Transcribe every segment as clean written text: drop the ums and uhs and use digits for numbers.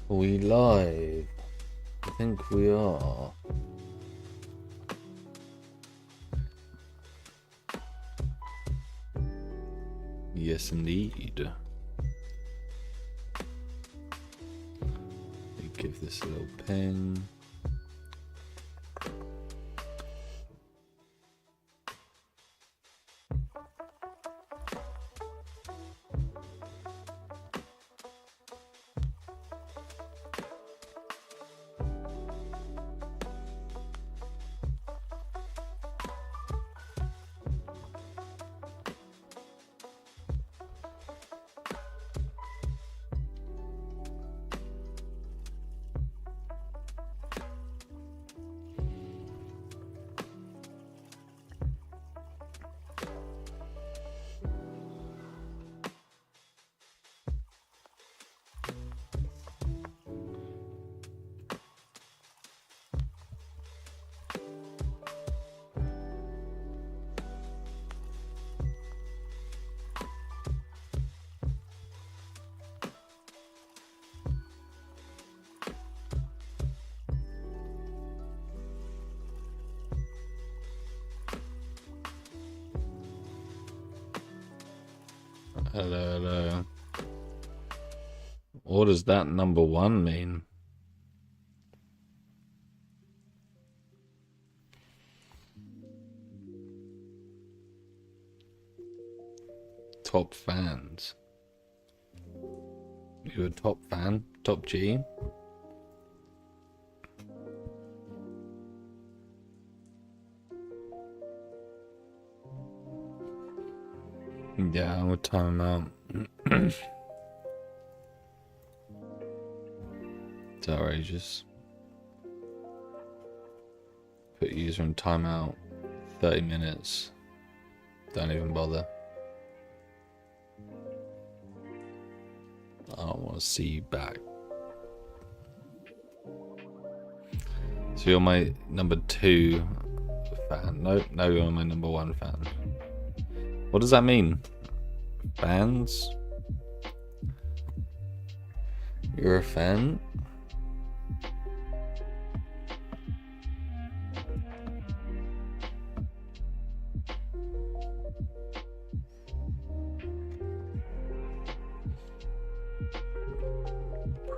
Are we live? I think we are. Yes, indeed. Let me give this a little ping. Hello, hello. What does that number one mean? Top fans. You a top fan? Top G? Yeah, we'll time out. It's outrageous. Put user in timeout. 30 minutes. Don't even bother. I don't want to see you back. So you're my number 2 fan. No, you're my number 1 fan. What does that mean? Fans? You're a fan?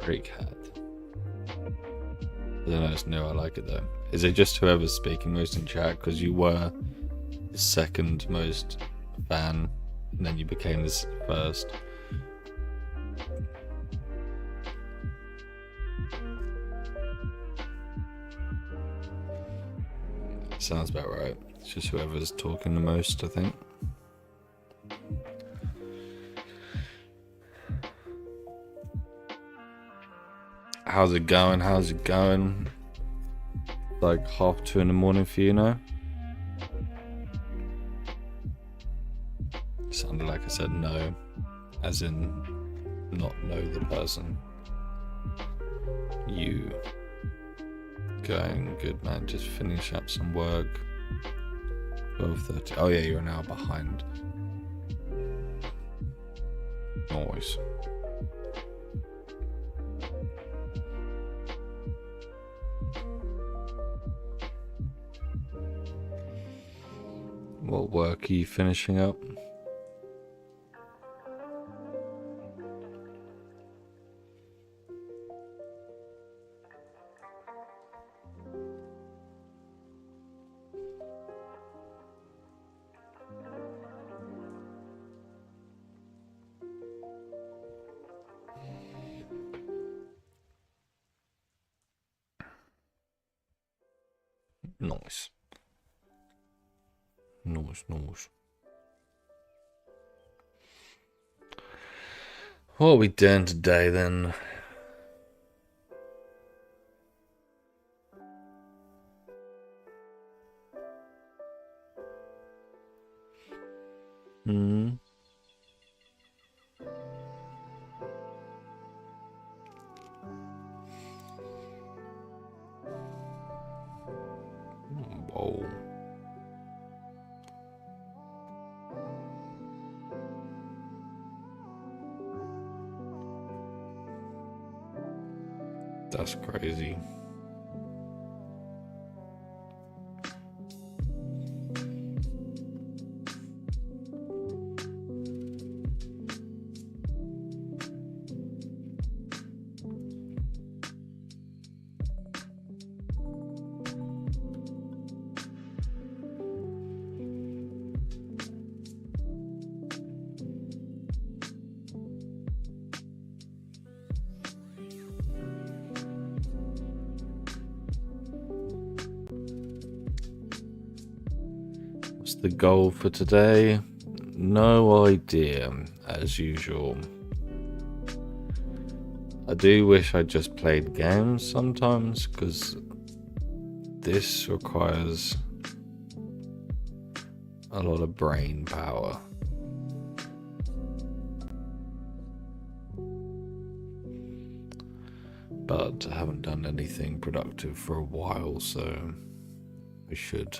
Prick hat. I don't know, it's new, I like it though. Is it just whoever's speaking most in chat? Because you were the second most fan, and then you became this first. Sounds about right. It's just whoever's talking the most, I think. How's it going? How's it going? Like 2:30 in the morning for you now? Sounded like I said no, as in not know the person. You. Going good, man. Just finish up some work. 12:30. Oh yeah, you're an hour behind. Always. What work are you finishing up? Nice. Nice. What are we doing today then? Whoa. That's crazy. What's the goal for today? No idea, as usual. I do wish I just played games sometimes, because this requires a lot of brain power. But I haven't done anything productive for a while, so we should.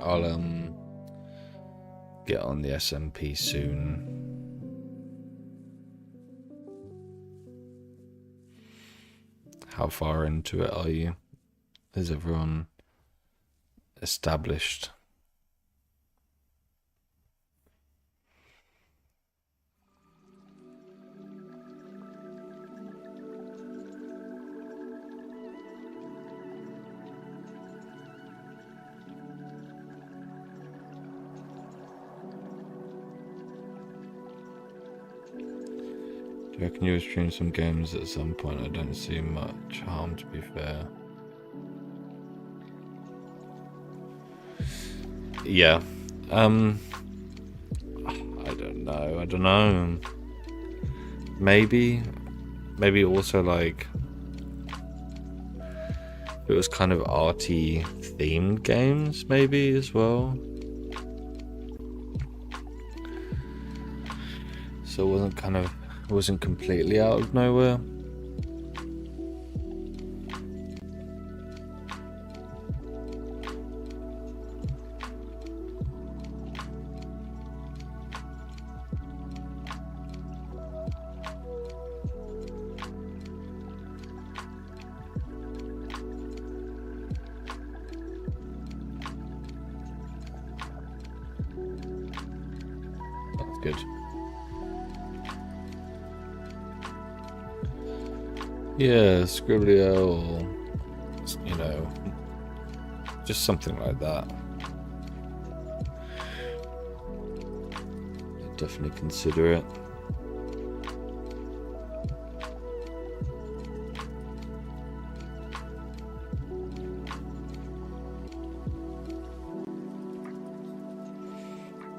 I'll get on the SMP soon. How far into it are you? Is everyone established? Do you reckon you'll stream some games at some point? I don't see much harm, to be fair. Yeah. I don't know. Maybe also like it was kind of arty themed games maybe as well. So it wasn't completely out of nowhere. That's good. Yeah, Scriblio or, just something like that. I'd definitely consider it.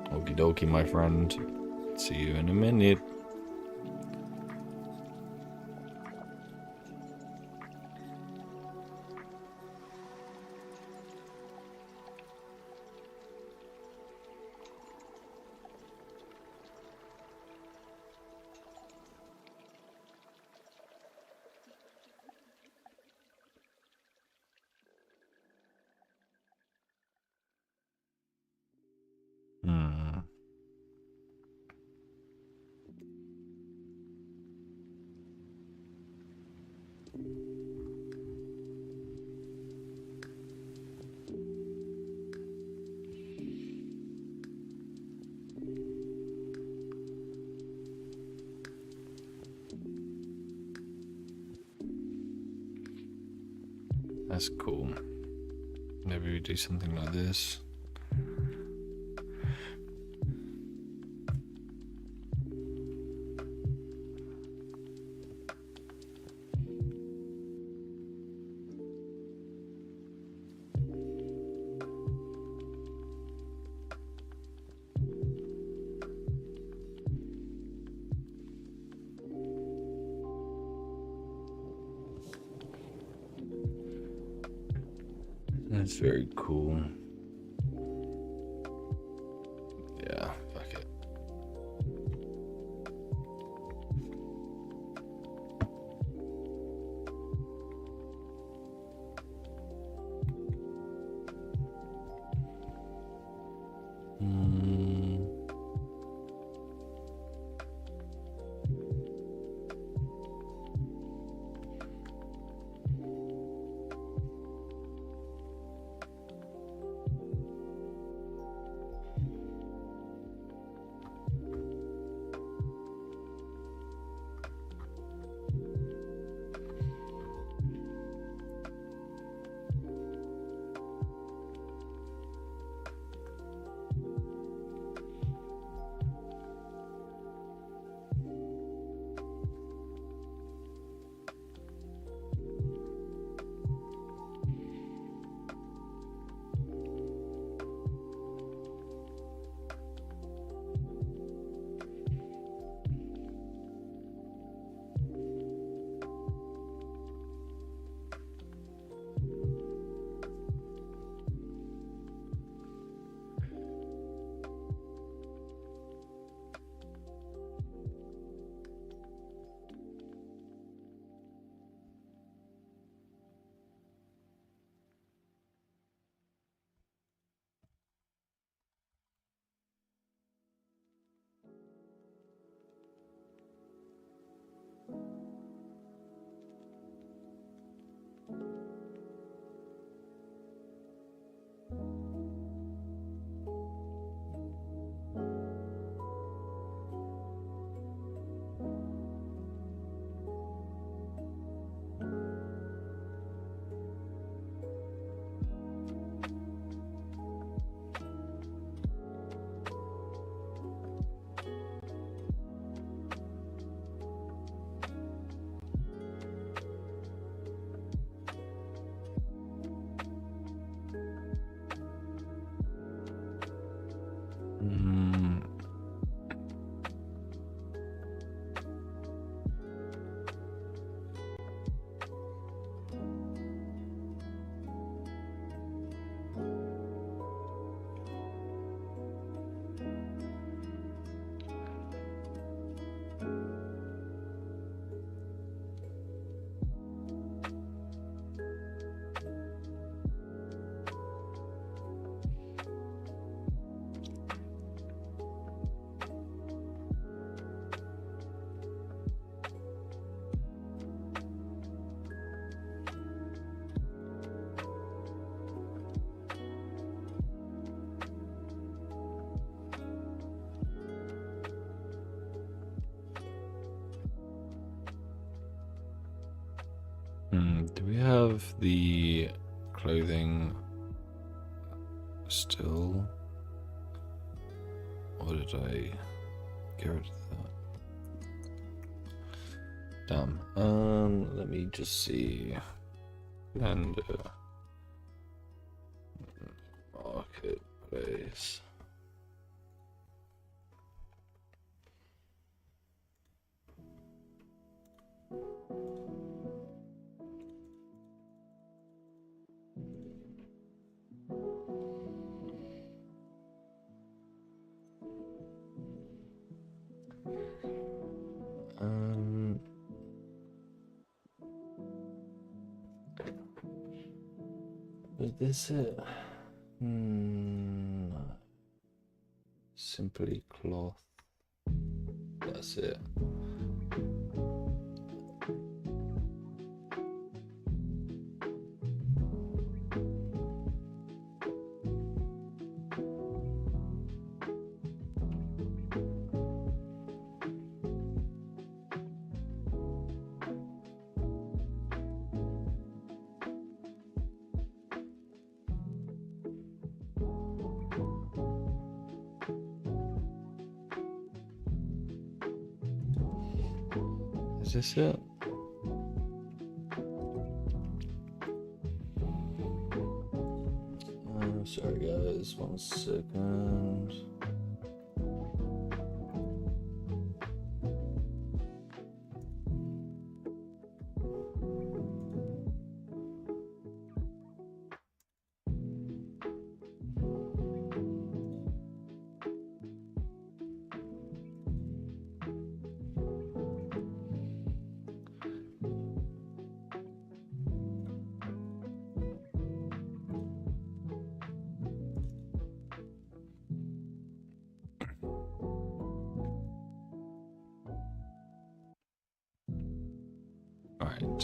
Okie dokie, my friend. See you in a minute. That's cool. Maybe we do something like this. That's very cool. Yeah, fuck it. Do we have the clothing still? Or did I get rid of that? Damn. Let me just see. And marketplace. Is this it? No. Simply cloth. That's it. Is this it? Sorry guys, 1 second. Right.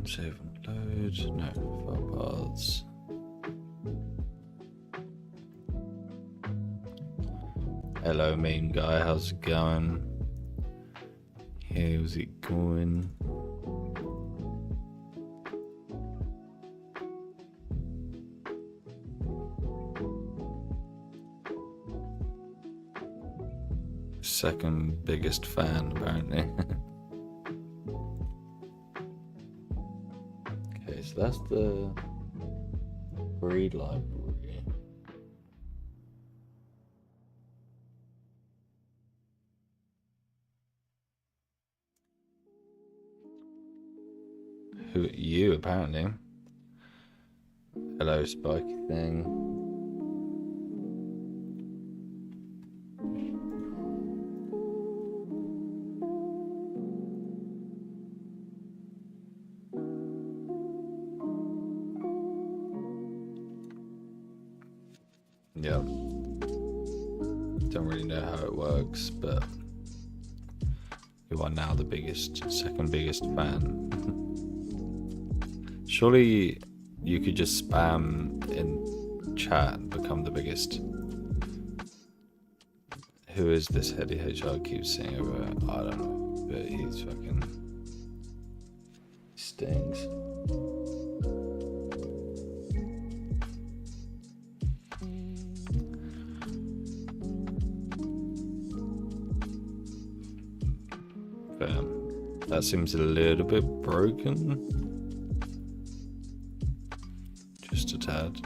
Save and load. No, file paths. Hello, meme guy. How's it going? How's it going? Second biggest fan, apparently. Okay, so that's the breed library. Who you apparently? Hello, spiky thing. Yeah. Don't really know how it works, but you are now the second biggest fan. Surely you could just spam in chat and become the biggest. Who is this Heady HR keeps saying over? I don't know, but he's fucking stings. That seems a little bit broken. Just a tad.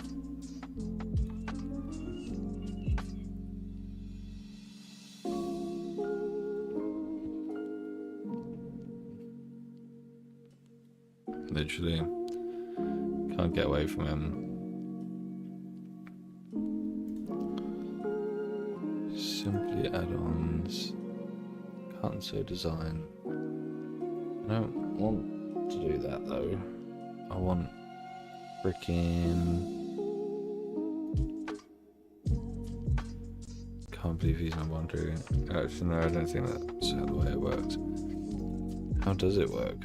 Literally. Can't get away from him. Simply add-ons. Can't so design. I don't want to do that though. I want freaking. Can't believe he's not wondering. Actually, no, I don't think that's the way it works. How does it work?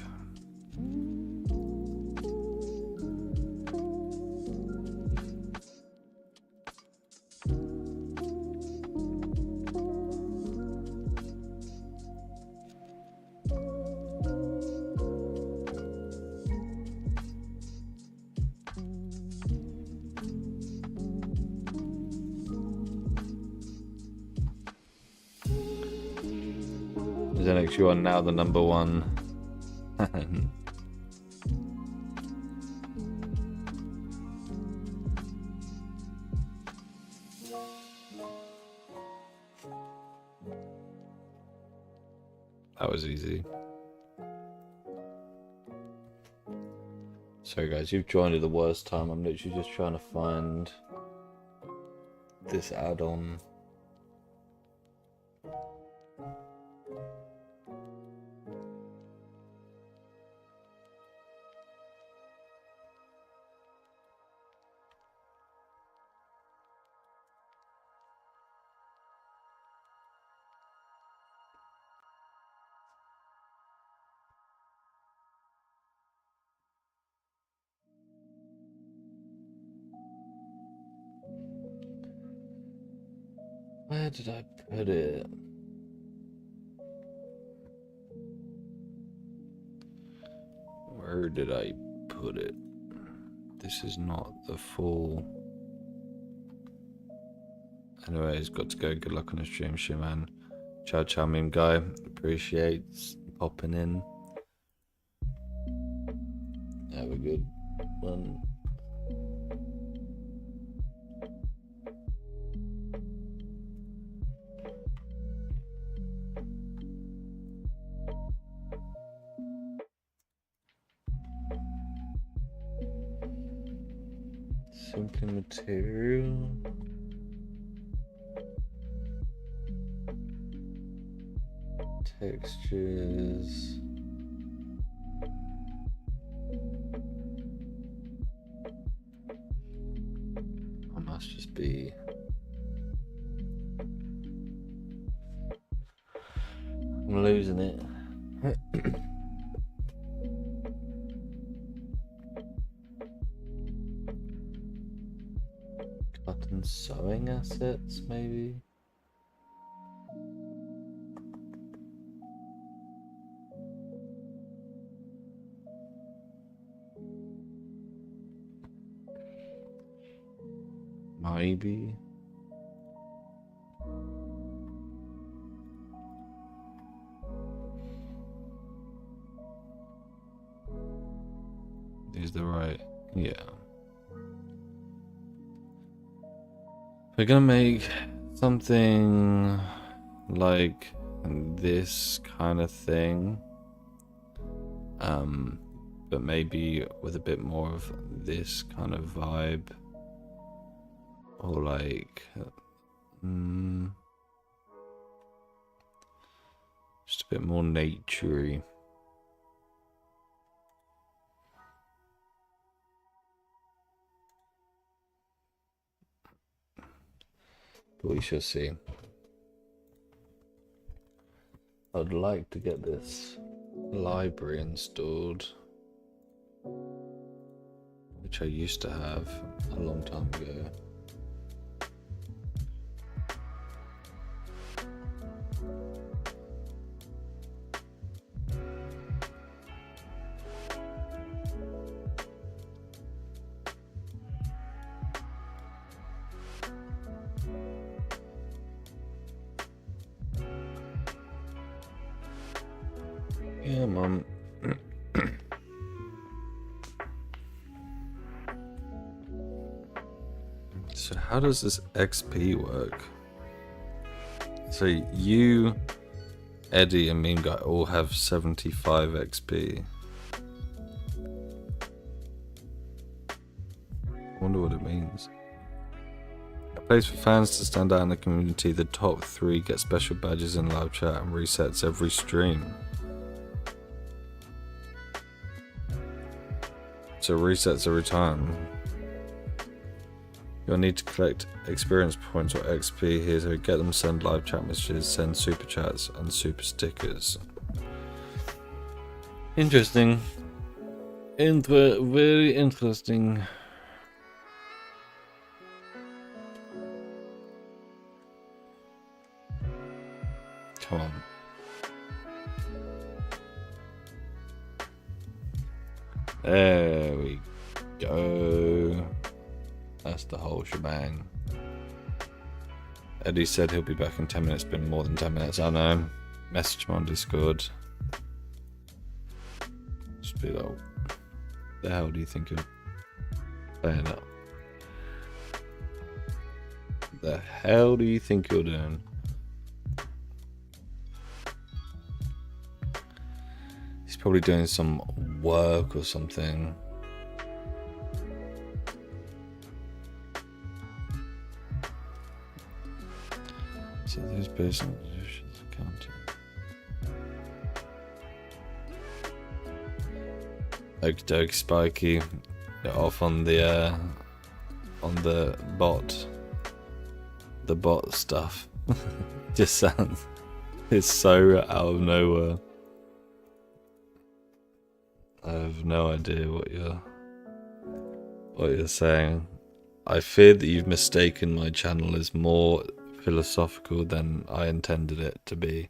Xenix, you are now the number one. That was easy. Sorry guys, you've joined at the worst time. I'm literally just trying to find this add-on. Where did I put it? Where did I put it? This is not the full. Anyways, got to go. Good luck on the stream, man. Ciao, ciao, meme guy. Appreciates popping in. Have a good one. Simply material. Textures. I must just be I'm losing it. Cotton sewing assets, maybe? Maybe. Is the right? Yeah. We're gonna make something like this kind of thing. But maybe with a bit more of this kind of vibe. Or like just a bit more naturey. But we shall see. I'd like to get this library installed, which I used to have a long time ago. Yeah, Mum. So how does this XP work? So you, Eddie, and Mean Guy all have 75 XP. I wonder what it means. A place for fans to stand out in the community. The top 3 get special badges in live chat and resets every stream. So resets every time. You'll need to collect experience points or XP here to get them, send live chat messages, send super chats and super stickers. Interesting. Very interesting. Come on. There we go. That's the whole shebang. Eddie said he'll be back in 10 minutes. Been more than 10 minutes. I know. Message him on Discord. Just be like, the hell do you think you're playing up? The hell do you think you're doing? He's probably doing some work or something. So there's personal positions accounting. Okie dokie, Spiky. You're off on the bot. The bot stuff. Just sounds, it's so out of nowhere. I have no idea what you're saying. I fear that you've mistaken my channel as more philosophical than I intended it to be.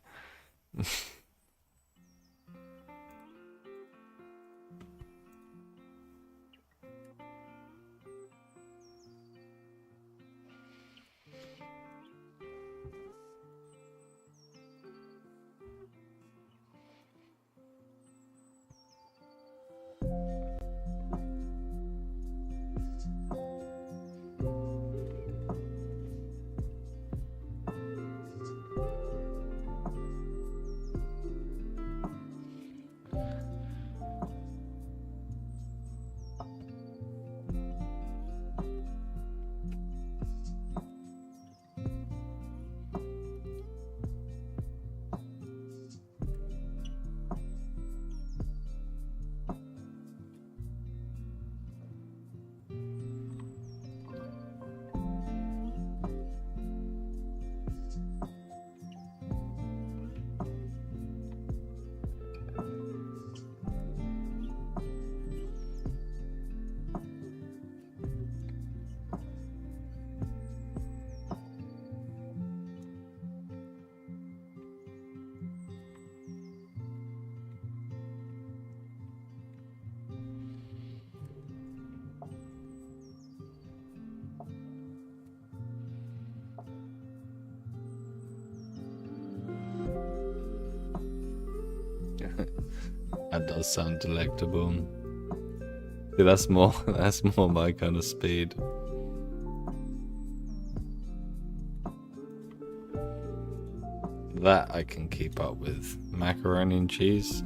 That does sound delectable. Yeah, that's more my kind of speed. That I can keep up with. Macaroni and cheese.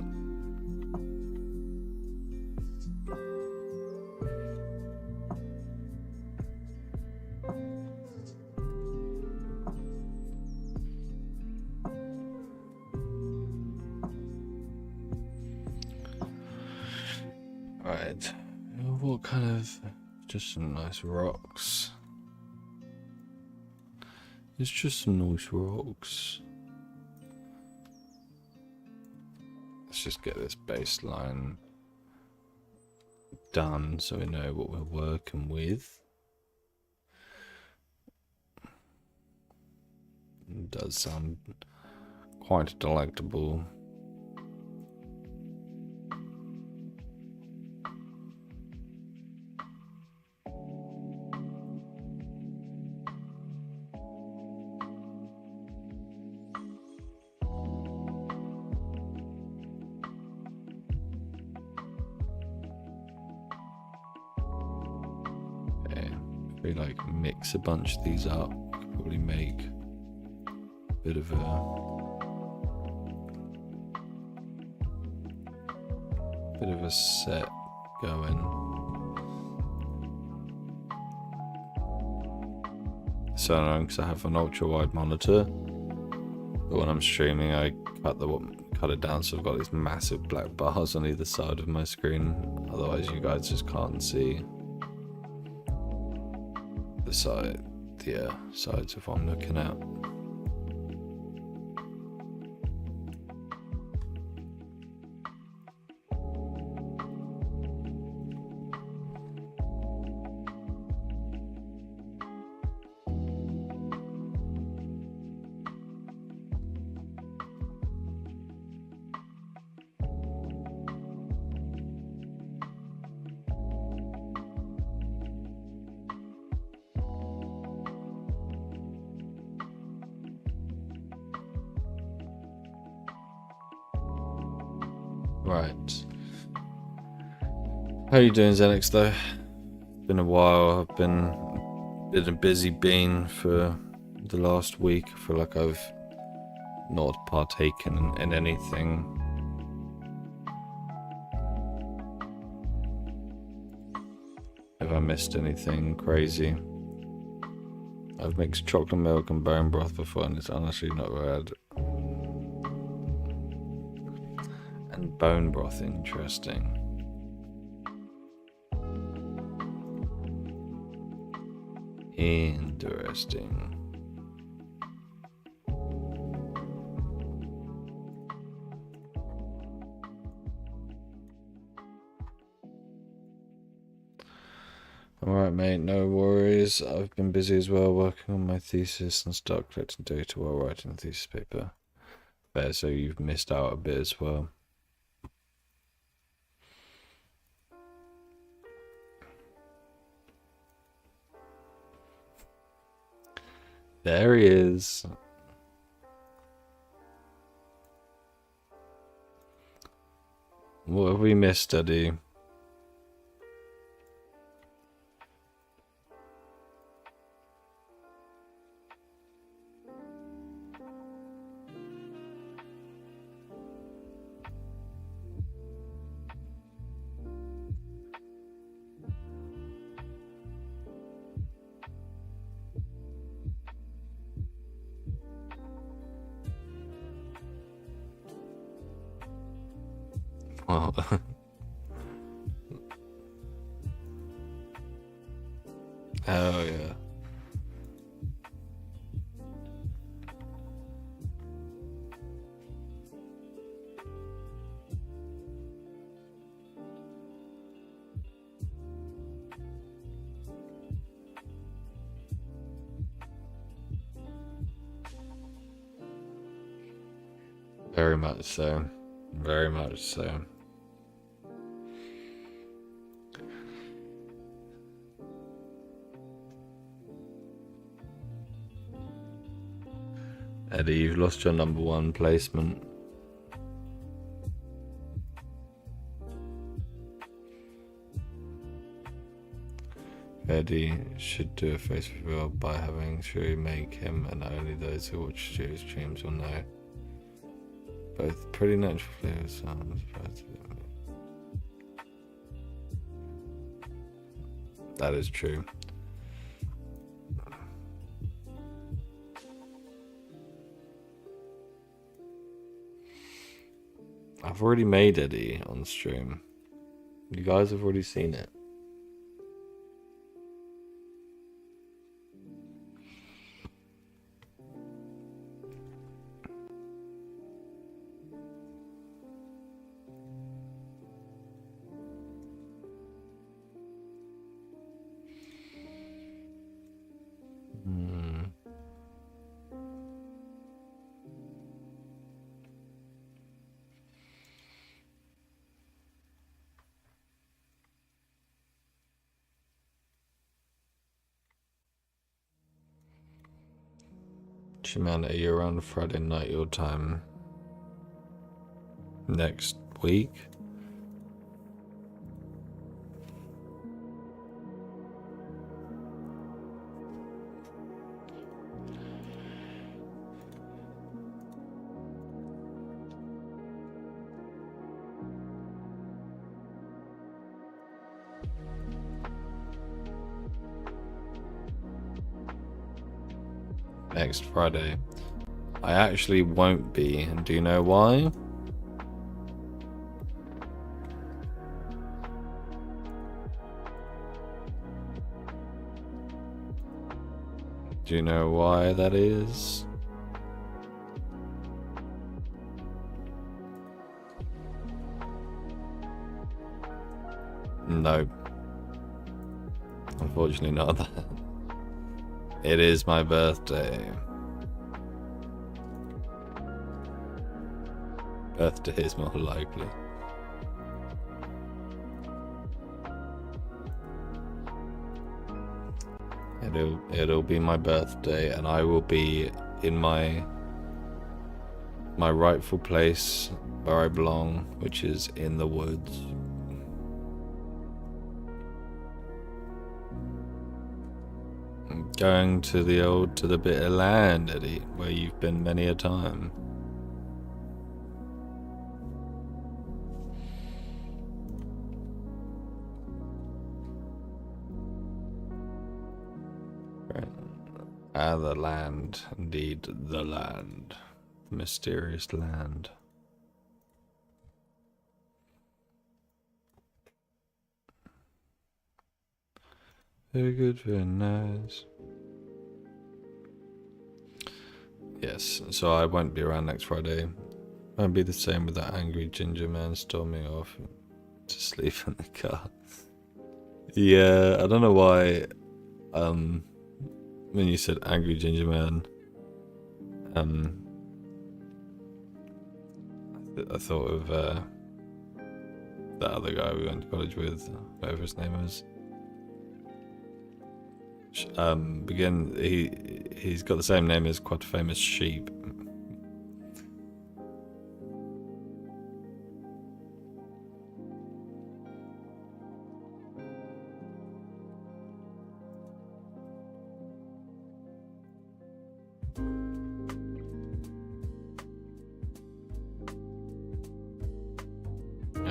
Right. What kind of... Just some nice rocks. It's just some nice rocks. Let's just get this baseline done so we know what we're working with. It does sound quite delectable. We like mix a bunch of these up, could probably make a bit of a set going. So annoying because I have an ultra wide monitor, but when I'm streaming I cut it down so I've got these massive black bars on either side of my screen, otherwise you guys just can't see the sides of what I'm looking at. Right. How are you doing, Xenix, though? It's been a while. I've been a busy bean for the last week. I feel like I've not partaken in anything. Have I missed anything crazy? I've mixed chocolate milk and bone broth before, and it's honestly not bad. And bone broth, interesting. Interesting. Alright, mate, no worries. I've been busy as well, working on my thesis and start collecting data while writing the thesis paper. Fair, so you've missed out a bit as well. There he is. What have we missed, Eddie? Well, oh yeah. Very much so. Very much so. Eddie, you've lost your #1 placement. Eddie should do a face reveal by having Shuri make him, and only those who watch Shuri's streams will know. Both pretty natural flavors. That is true. I've already made Eddie on stream. You guys have already seen it. Man, are you around Friday night your time next week? Next Friday. I actually won't be, and do you know why? Do you know why that is? No. Unfortunately not that. It is my birthday. Birthday is more likely. It'll be my birthday, and I will be in my rightful place where I belong, which is in the woods. I'm going to the bit of land, Eddie, where you've been many a time. The land, indeed, the land, mysterious land. Very good, very nice. Yes, so I won't be around next Friday. Won't be the same with that angry ginger man storming off to sleep in the car. Yeah, I don't know why. When you said angry ginger man, I thought of that other guy we went to college with, whatever his name was. He's got the same name as quite a famous sheep.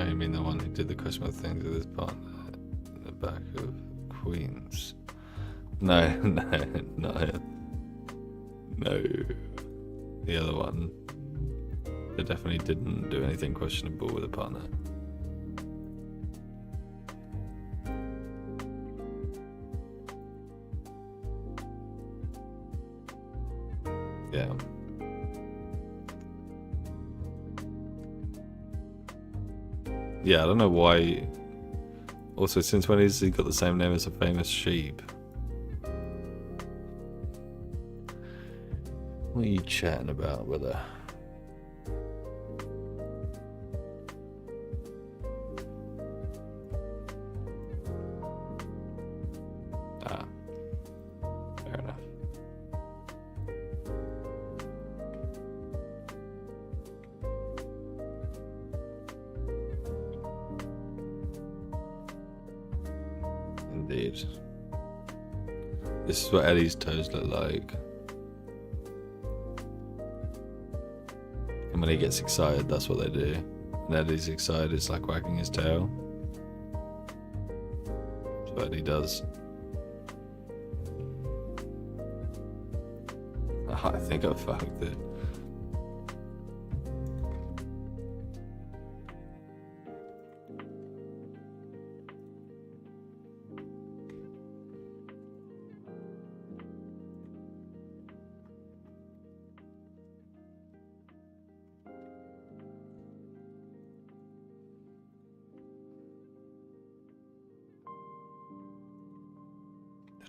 You mean the one who did the Christmas things with his partner in the back of Queens? No. The other one. They definitely didn't do anything questionable with a partner. Yeah. Yeah, I don't know why. Also, since when has he got the same name as a famous sheep? What are you chatting about, brother? Ah, fair enough. Indeed. This is what Eddie's toes look like. And when he gets excited, that's what they do. When Eddie's excited, it's like wagging his tail. That's what Eddie does. I think I fucked it.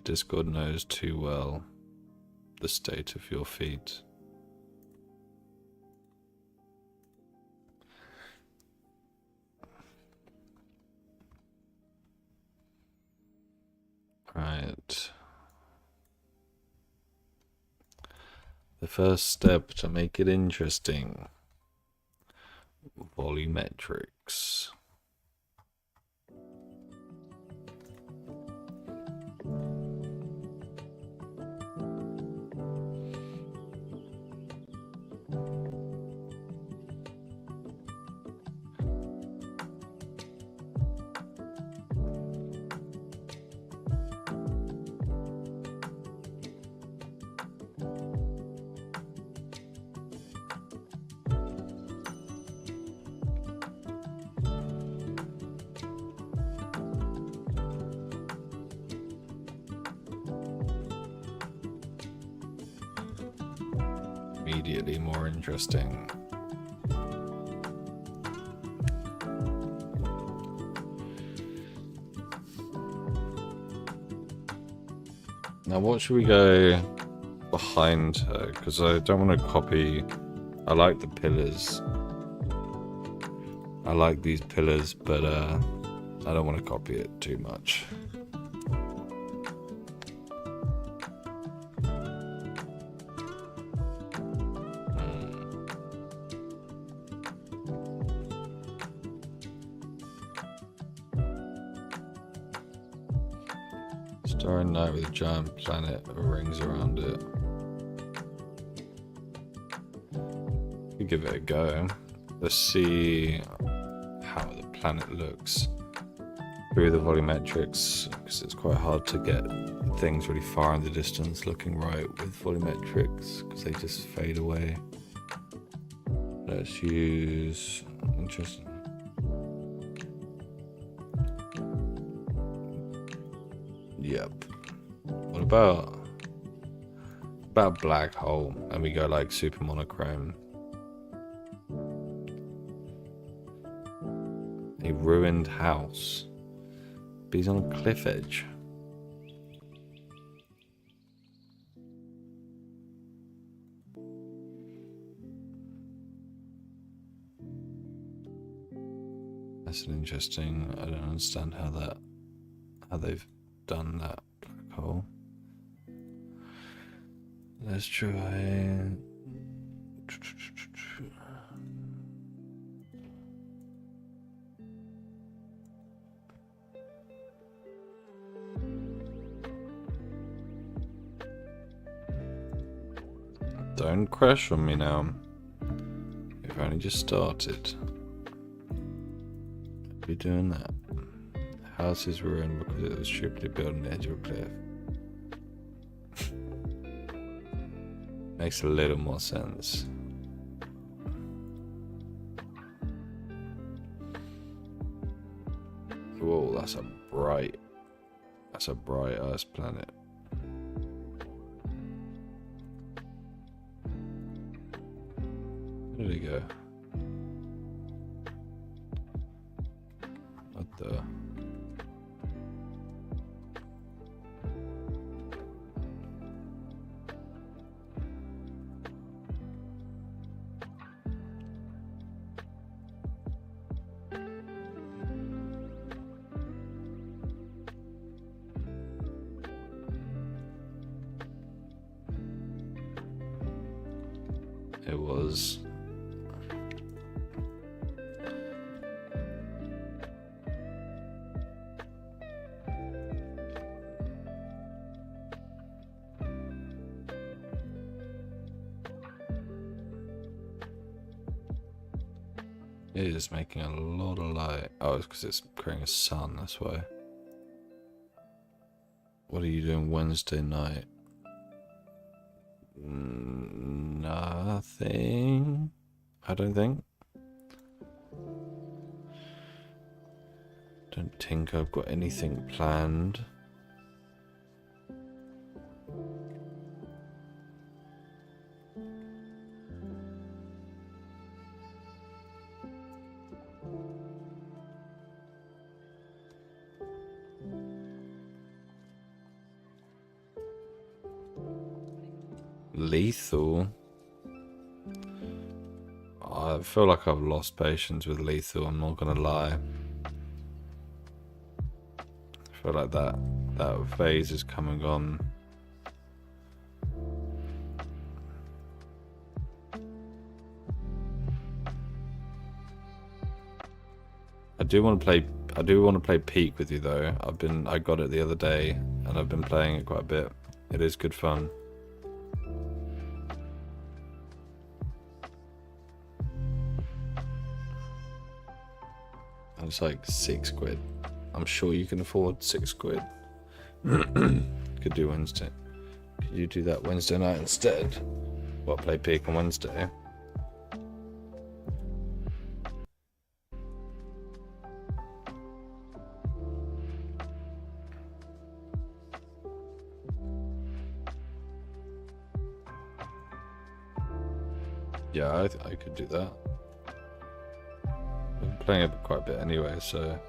Discord knows too well the state of your feet. Right. The first step to make it interesting. Volumetrics. Immediately more interesting. Now what should we go behind her? Because I don't want to copy. I like the pillars. I like these pillars, but I don't want to copy it too much. Starry night with a giant planet rings around it. We give it a go. Let's see how the planet looks through the volumetrics, because it's quite hard to get things really far in the distance looking right with volumetrics because they just fade away. Let's use interesting. Yep. What about black hole? And we go like super monochrome. A ruined house. But he's on a cliff edge. That's an interesting. I don't understand how they've done that black hole. Let's try. Don't crash on me now. We've only just started. Be doing that. The house is ruined because it was stupidly built on the edge of a cliff. Makes a little more sense. Whoa, that's a bright ass planet. Where did he go? What the? It was. It is making a lot of light. Oh, it's because it's creating a sun, that's why. What are you doing Wednesday night? Nothing. I don't think. Don't think I've got anything planned. Lethal? I feel like I've lost patience with Lethal, I'm not gonna lie. I feel like that phase is coming on. I do want to play Peak with you though. I got it the other day and I've been playing it quite a bit. It is good fun. And it's like £6. I'm sure you can afford £6. Could do Wednesday. Could you do that Wednesday night instead? What, play Peak on Wednesday? Yeah, I could do that. I'm playing it quite a bit anyway, so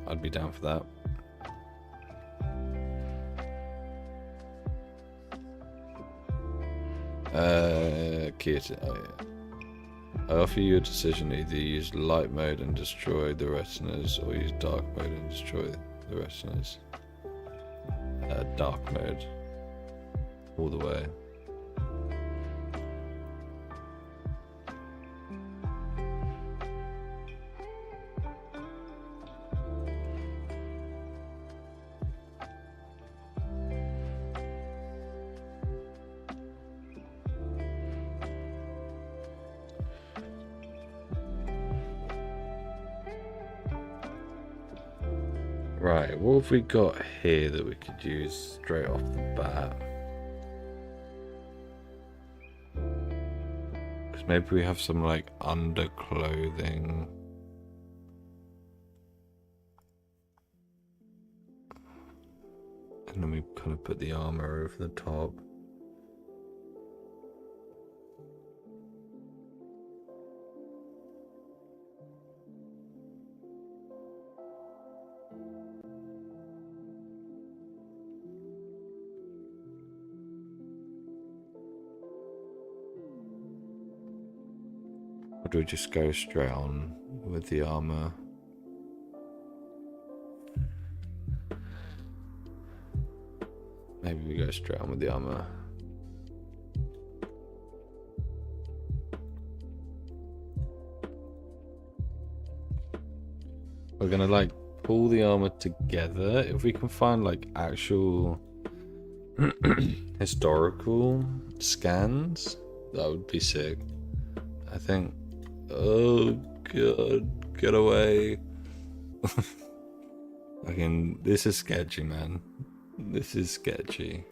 I'd be down for that. I offer you a decision: either use light mode and destroy the retinas, or use dark mode and destroy the retinas. Dark mode, all the way. Right, what have we got here that we could use straight off the bat? Because maybe we have some like underclothing. And then we kind of put the armor over the top. Or do we just go straight on with the armor? Maybe we go straight on with the armor. We're gonna like pull the armor together. If we can find like actual historical scans, that would be sick. I think. Oh god, get away. Fucking, this is sketchy, man. This is sketchy.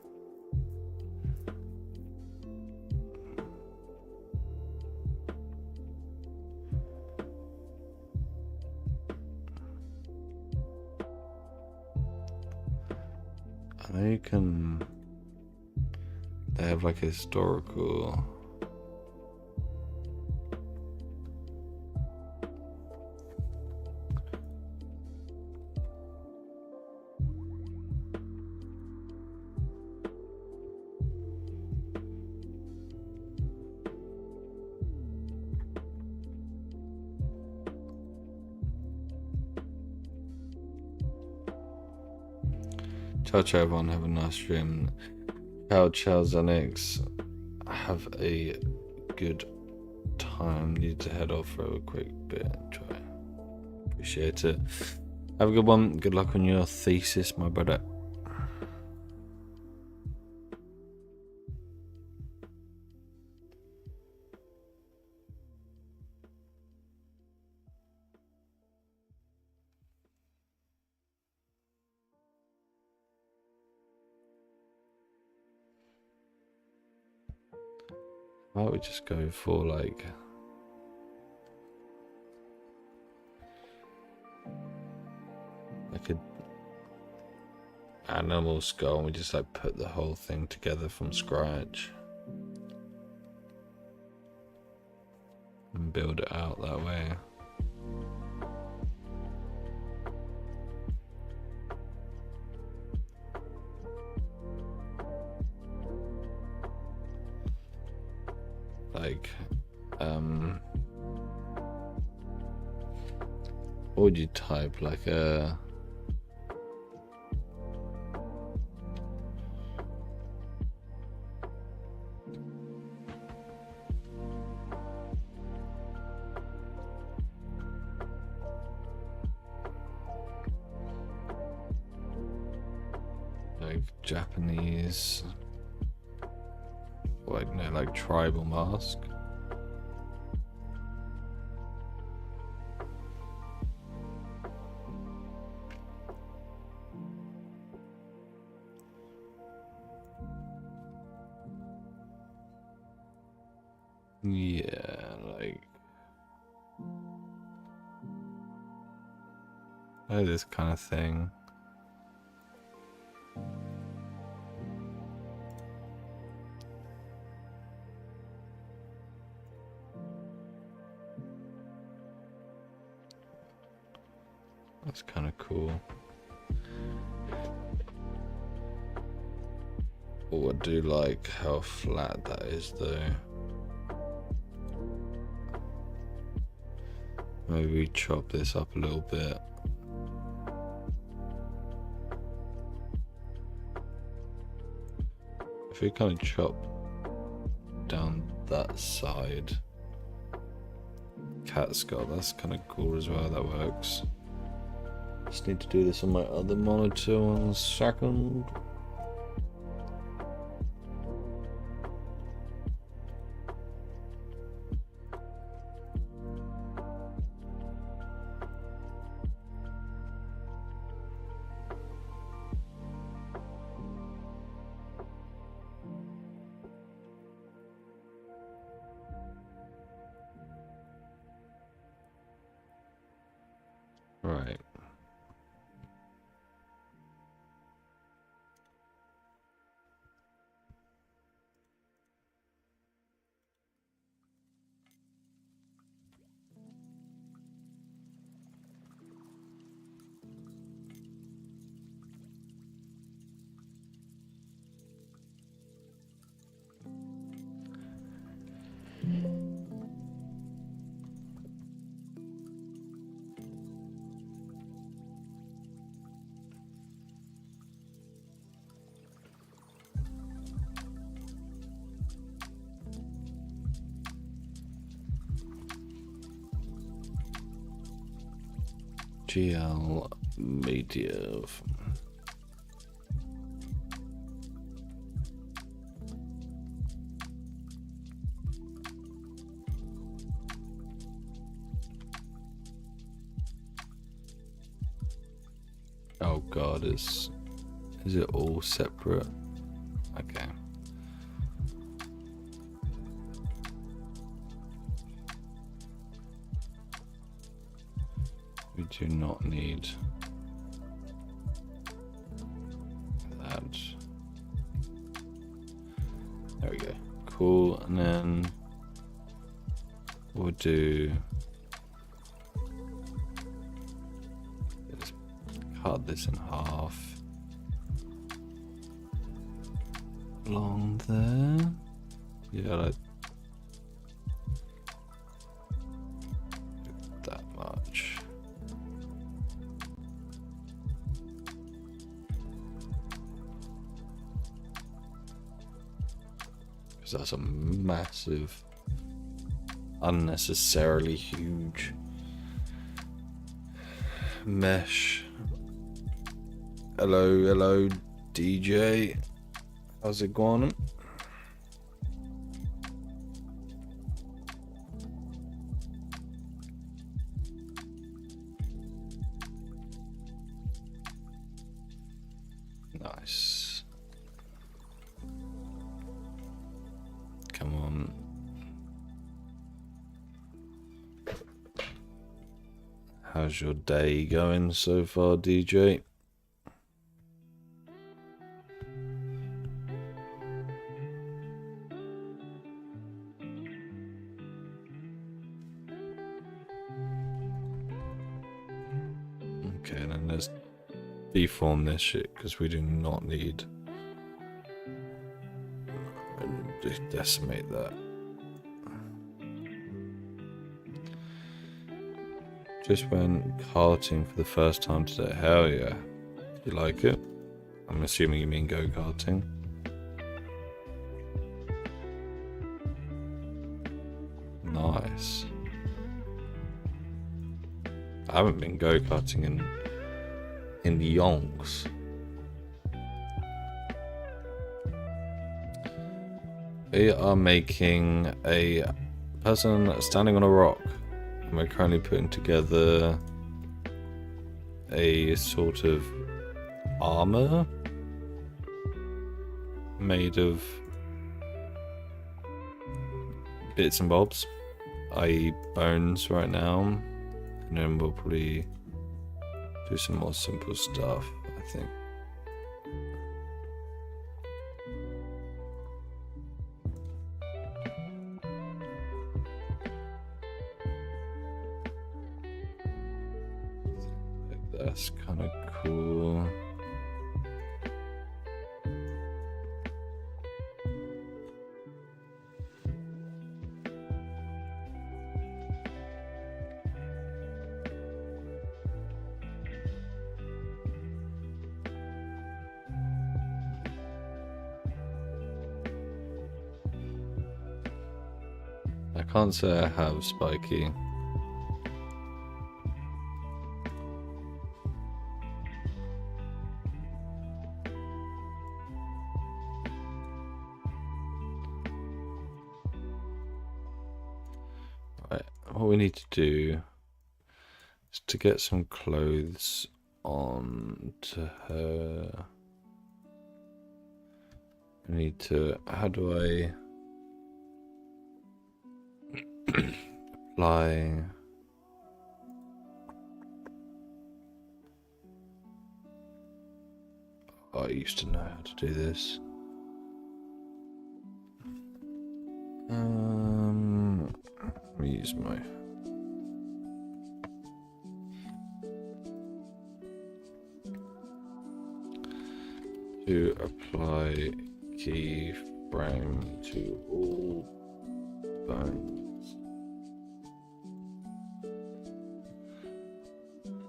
I know you can. They have like a historical. Ciao, ciao, everyone. Have a nice stream. Ciao, ciao, Xenix. Have a good time. Need to head off for a quick bit. Enjoy. Appreciate it. Have a good one. Good luck on your thesis, my brother. Why don't we just go for like a animal skull, and we just like put the whole thing together from scratch and build it out that way. Like, what would you type? Like a like Japanese, like no, like tribal mask. Yeah, like this kind of thing. That's kind of cool. Oh, I do like how flat that is though. Maybe we chop this up a little bit. If we kind of chop down that side, cat skull, that's kind of cool as well, that works. Just need to do this on my other monitor 1 second. Right. GL Media. Oh god, is it all separate? Okay. We do not need that. There we go. Cool, and then we'll do, let's cut this in half along there. Yeah, like that much. Because that's a massive, unnecessarily huge mesh. Hello DJ, how's it going? Nice. Come on, How's your day going so far, DJ? Okay, then let's deform this shit because we do not need to decimate that. Just went karting for the first time today. Hell yeah. You like it? I'm assuming you mean go-karting. Nice. I haven't been go-karting in yonks. We are making a person standing on a rock. And we're currently putting together a sort of armor made of bits and bobs, i.e. bones right now, and then we'll probably do some more simple stuff, I think. That's kind of cool. I can't say I have, Spiky. Right, what we need to do is to get some clothes on to her. I need to, how do I apply? Oh, I used to know how to do this. Let me use my to apply keyframe to all bones.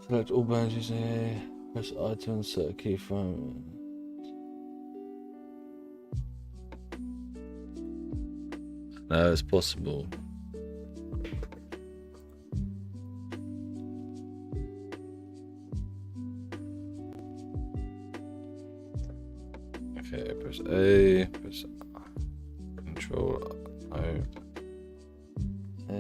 Select all bones using a press I to insert a keyframe. No, it's possible. Okay, press A, press Control O, A.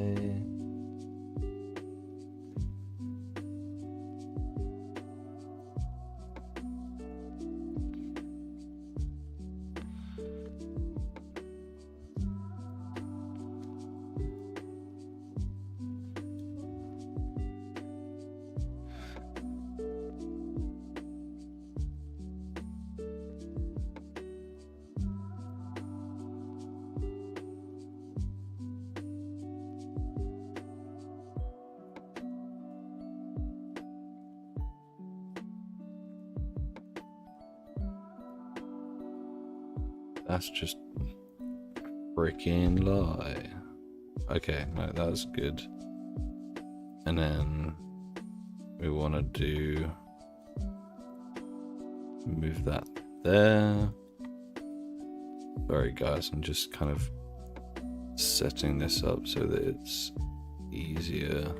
That's just freaking lie. Okay, no, that's good. And then we want to do move that there. Sorry guys, I'm just kind of setting this up so that it's easier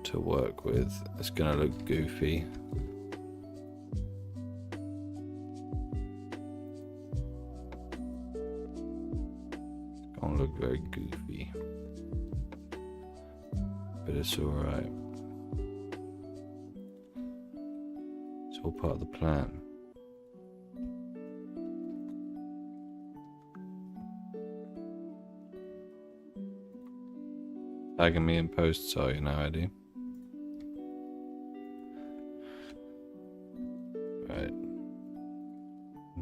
to work with. It's gonna look goofy. Look very goofy, but it's all right. It's all part of the plan. Tagging me in posts, are you now, Eddie?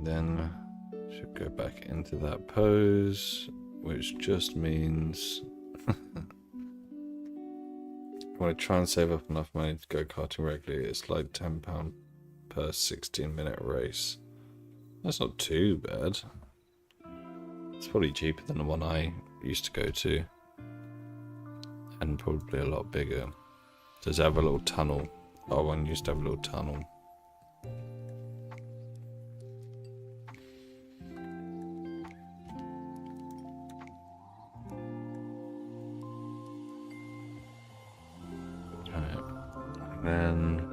Then should go back into that pose, which just means I want to try and save up enough money to go karting regularly. It's like £10 per 16-minute race. That's not too bad. It's probably cheaper than the one I used to go to, and probably a lot bigger. Does it have a little tunnel? Oh, one used to have a little tunnel. Alright, and then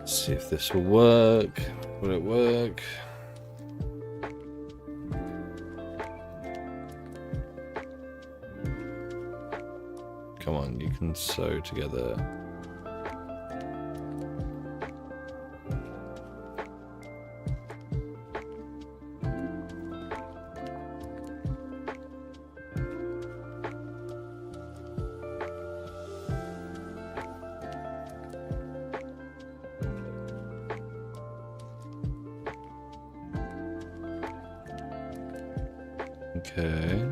see if this will work. Will it work? Come on, you can sew together. Okay.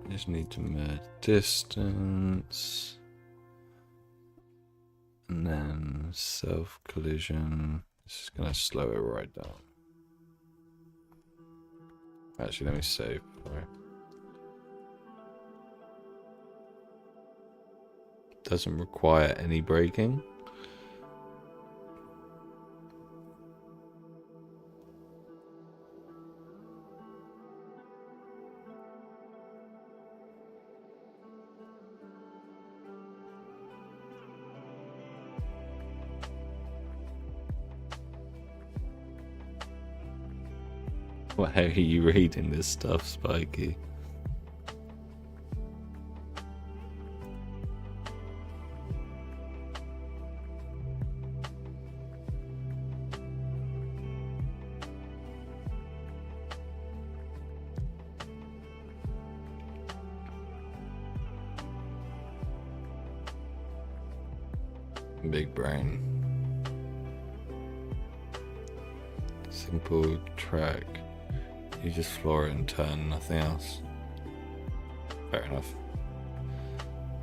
Just need to merge distance, and then self collision. This is gonna slow it right down. Actually, let me save. Right. Doesn't require any braking. Why are you reading this stuff, Spiky? Big brain. Simple track. You just floor it and turn, nothing else. Fair enough.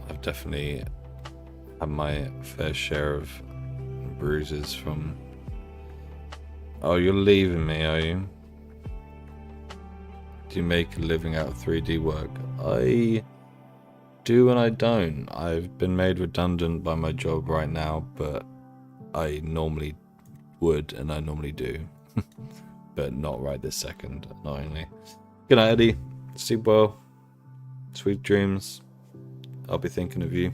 I've definitely had my fair share of bruises from... Oh, you're leaving me, are you? Do you make a living out of 3D work? I do and I don't. I've been made redundant by my job right now, but I normally would and I normally do. But not right this second, annoyingly. Good night, Eddie. Sleep well. Sweet dreams. I'll be thinking of you.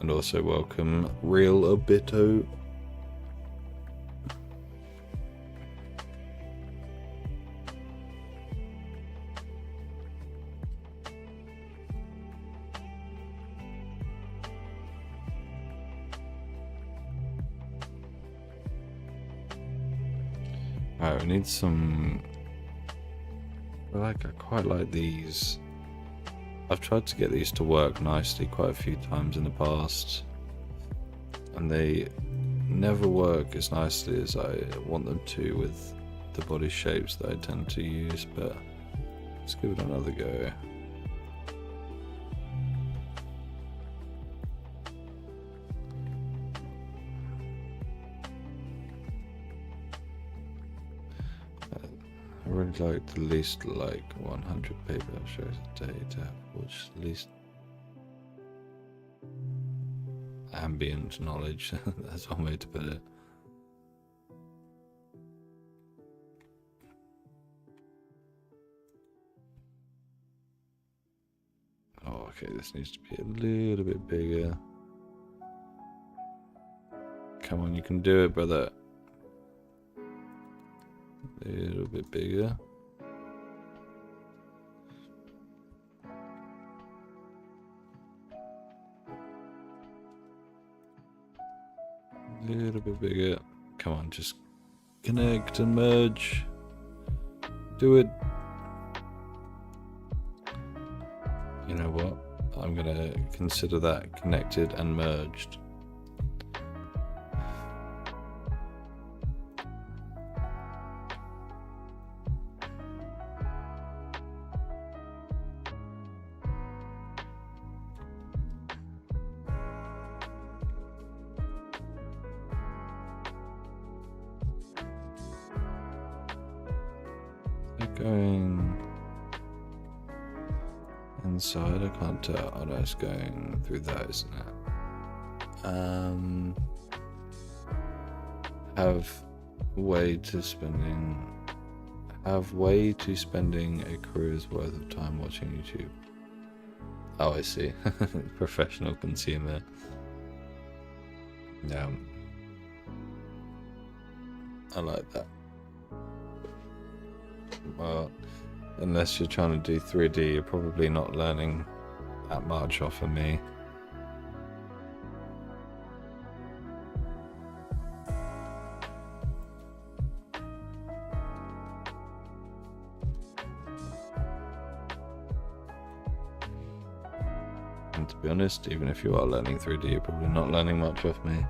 And also welcome Real Obito. Alright, we need some... I quite like these. I've tried to get these to work nicely quite a few times in the past, and they never work as nicely as I want them to with the body shapes that I tend to use, but let's give it another go. really like the least like 100 paper shows a day to have watched the least ambient knowledge. That's one way to put it. Oh, okay, this needs to be a little bit bigger. Come on, you can do it, brother. A little bit bigger. A little bit bigger. Come on, just connect and merge. Do it. You know what? I'm gonna consider that connected and merged. Going inside, I can't tell. Oh no, it's going through that, isn't it? Have way to spending a career's worth of time watching YouTube. Oh, I see. Professional consumer. Yeah, I like that. Well, unless you're trying to do 3D, you're probably not learning that much off of me. And to be honest, even if you are learning 3D, you're probably not learning much off me.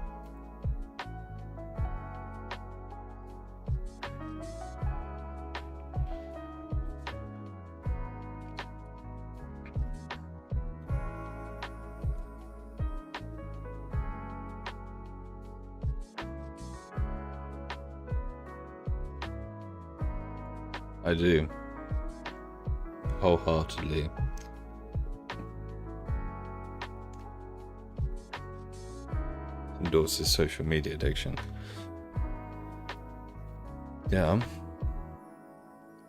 I do. Wholeheartedly. Endorses social media addiction. Yeah.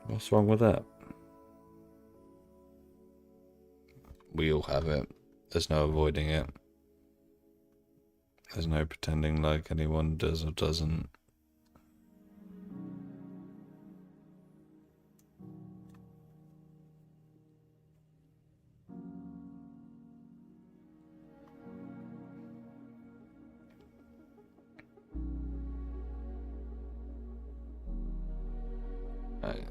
What's wrong with that? We all have it. There's no avoiding it. There's no pretending like anyone does or doesn't. Right.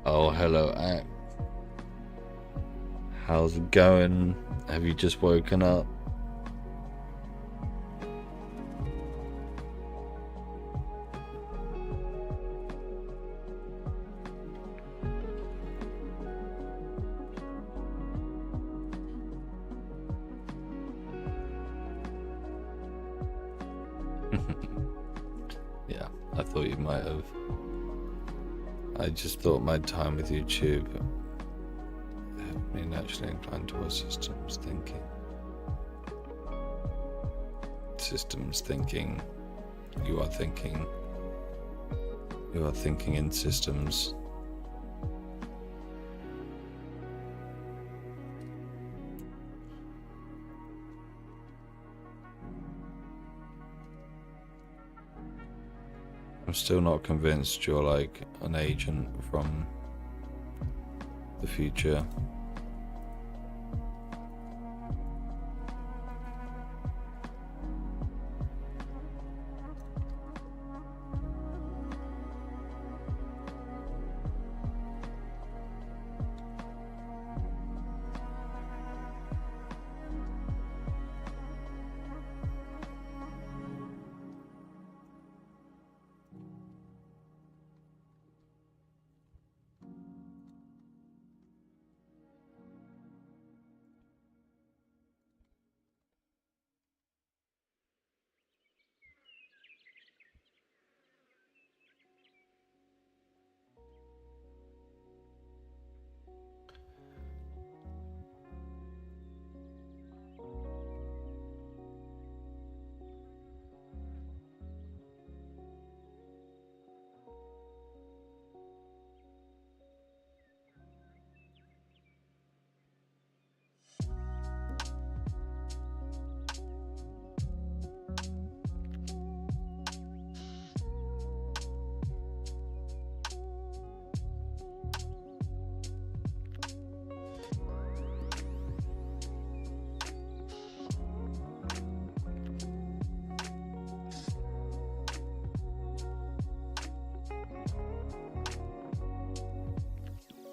Oh, hello, Act. How's it going? Have you just woken up? Yeah, I thought you might have. I just thought my time with YouTube had me naturally inclined towards systems thinking. Systems thinking. You are thinking. You are thinking in systems. I'm still not convinced you're like an agent from the future.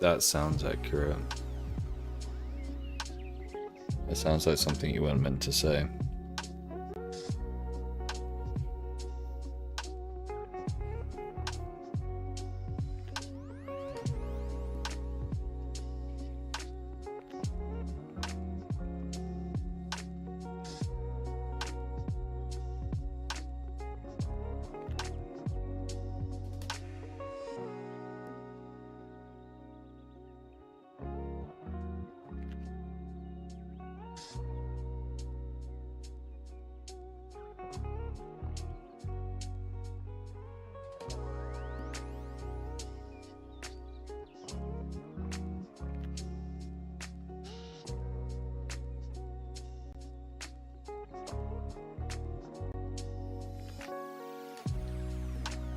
That sounds accurate. It sounds like something you weren't meant to say.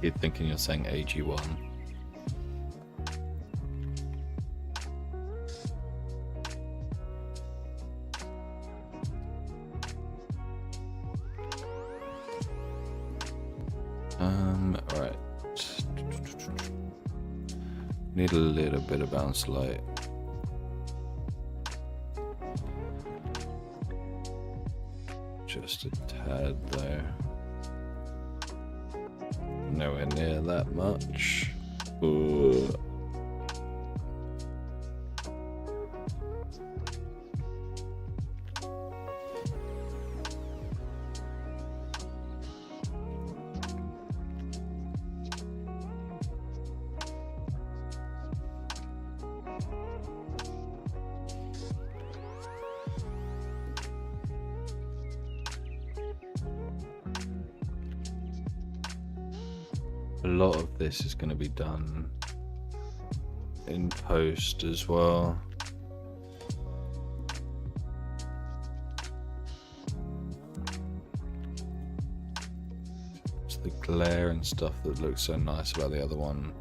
You're thinking you're saying AG1. Right. Need a little bit of bounce light. Just a tad there. Nowhere near that much. Ooh. A lot of this is going to be done in post as well. It's the glare and stuff that looks so nice about the other one.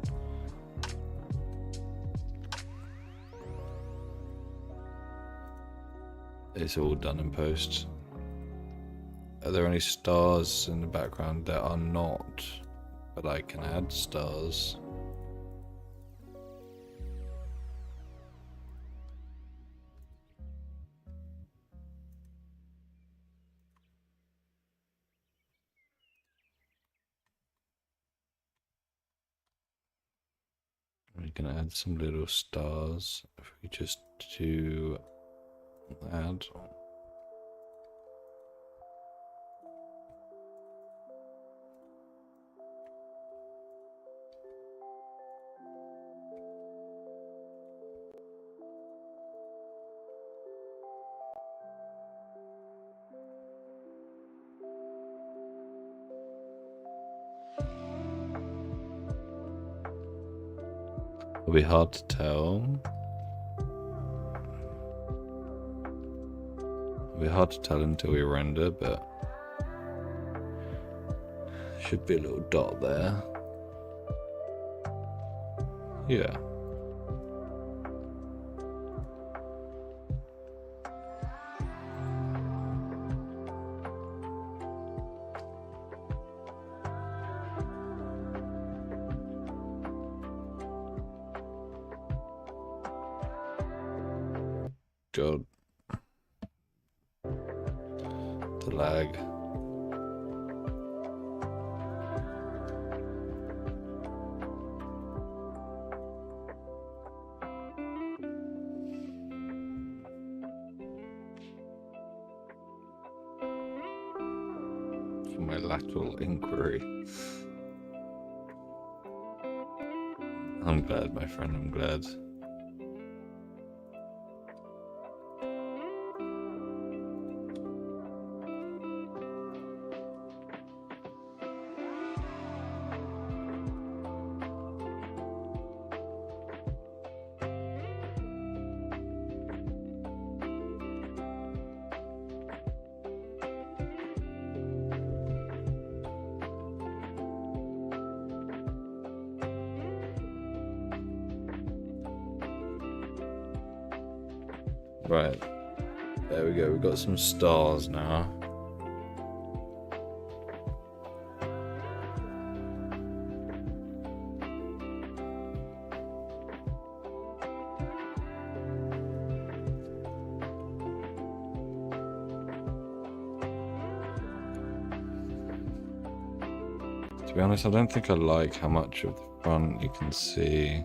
It's all done in post. Are there any stars in the background? There are not. But I can add stars. We can add some little stars if we just do add. It'll be hard to tell. It'll be hard to tell until we render, but should be a little dot there. Yeah. God. The lag. For my lateral inquiry. I'm glad, my friend, I'm glad. Right, there we go, we've got some stars now. To be honest, I don't think I like how much of the front you can see.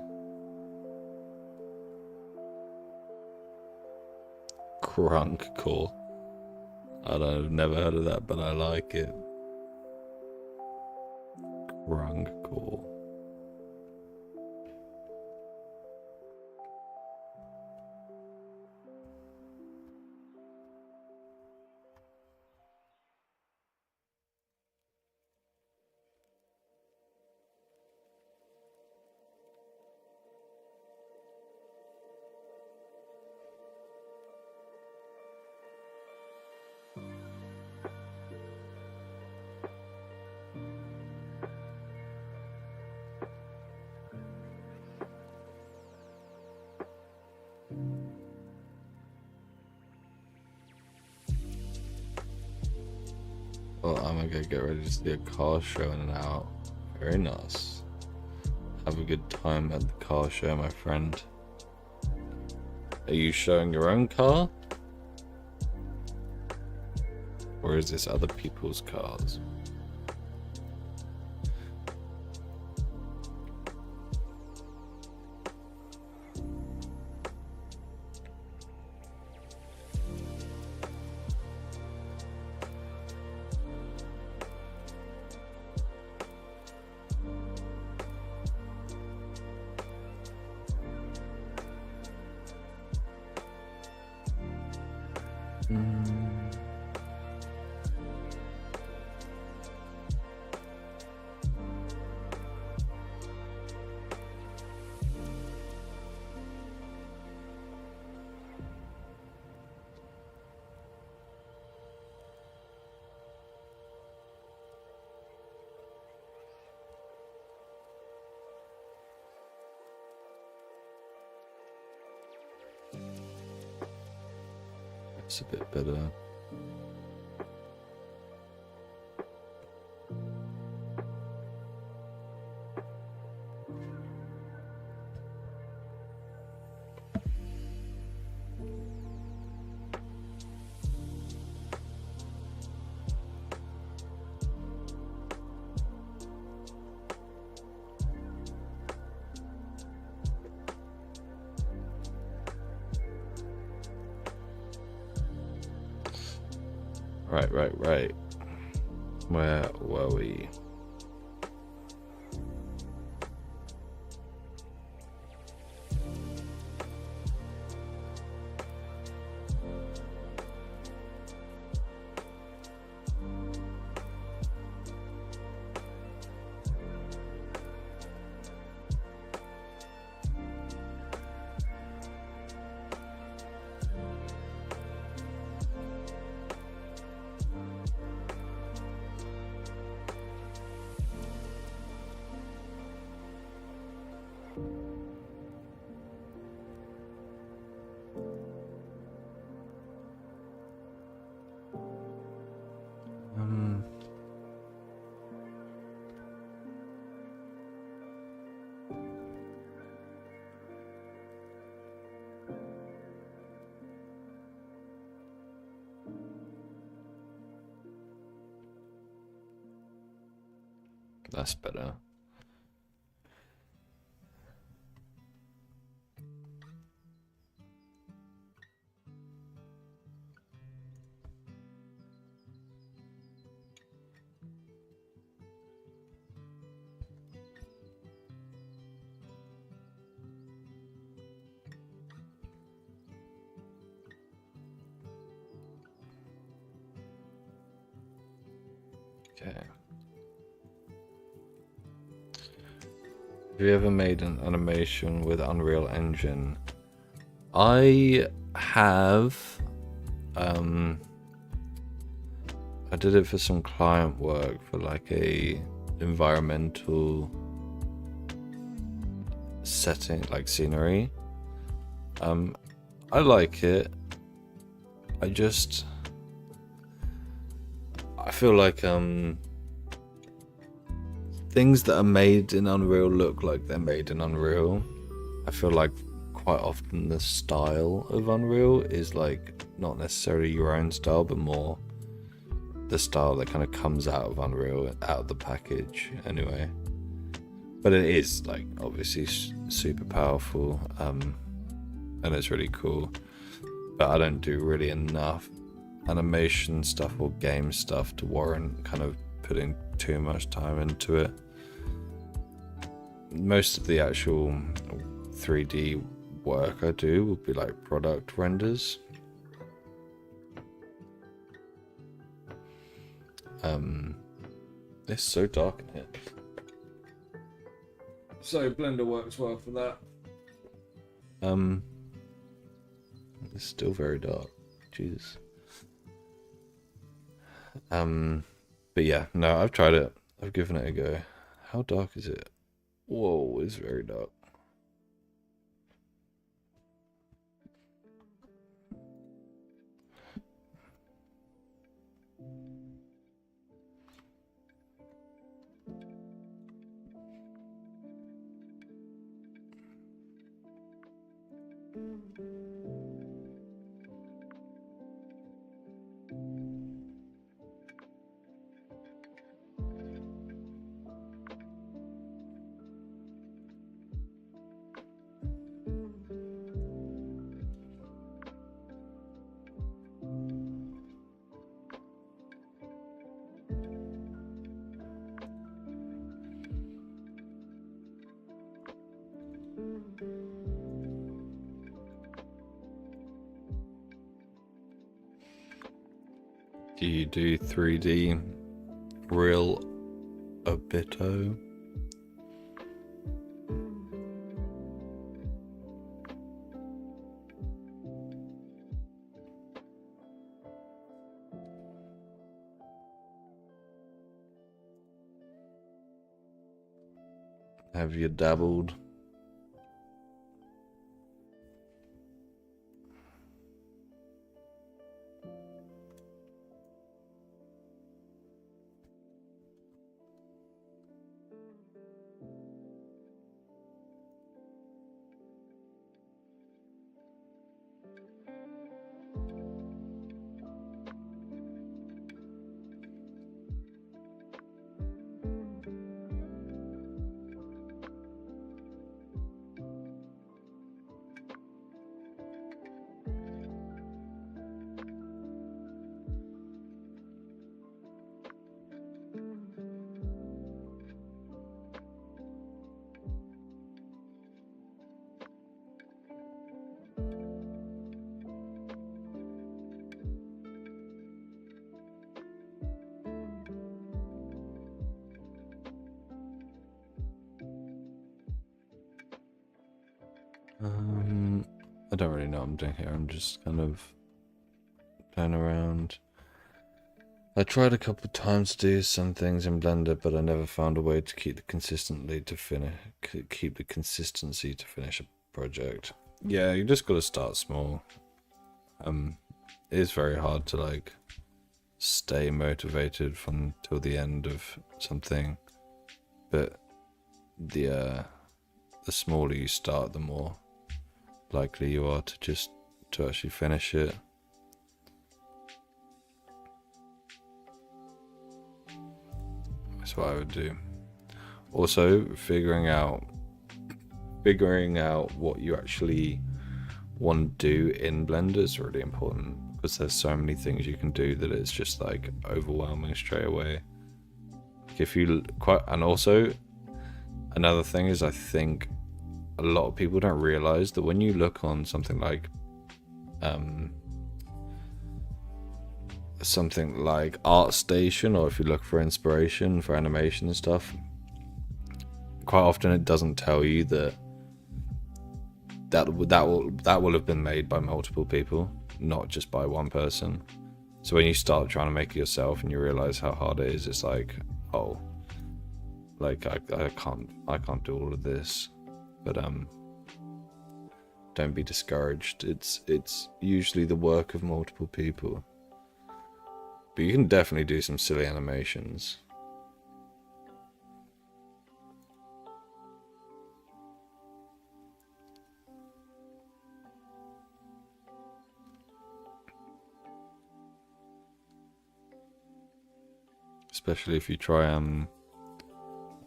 Crunk core. I've never heard of that, but I like it. Crunk core. Well, I'm gonna get ready to see a car show in an hour. Very nice. Have a good time at the car show, my friend. Are you showing your own car? Or is this other people's cars? It's a bit better. Right. Where were we? That's better. Okay. Have you ever made an animation with Unreal Engine? I have. I did it for some client work for like a environmental setting, like scenery. I like it. I feel like things that are made in Unreal look like they're made in Unreal. I feel like quite often the style of Unreal is like not necessarily your own style, but more the style that kind of comes out of Unreal, out of the package anyway. But it is like obviously super powerful, and it's really cool. But I don't do really enough animation stuff or game stuff to warrant kind of putting too much time into it. Most of the actual 3D work I do will be like product renders. It's so dark in here. So Blender works well for that. It's still very dark. Jesus. But yeah, no, I've tried it. I've given it a go. How dark is it? Whoa, it's very dark. Do you do 3D real Obito? Have you dabbled? I don't really know what I'm doing here. I'm just kind of playing around. I tried a couple of times to do some things in Blender, but I never found a way to keep the consistency to finish a project. Yeah, you just got to start small. It is very hard to like stay motivated from till the end of something, but the smaller you start, the more likely you are to actually finish it. That's what I would do. Also, figuring out what you actually want to do in Blender is really important, because there's so many things you can do that it's just like overwhelming straight away. And also another thing is, I think a lot of people don't realize that when you look on something like ArtStation, or if you look for inspiration for animation and stuff, quite often it doesn't tell you that will have been made by multiple people, not just by one person. So when you start trying to make it yourself and you realize how hard it is, it's like, oh, like I can't do all of this. But don't be discouraged. It's usually the work of multiple people. But you can definitely do some silly animations. especially if you try I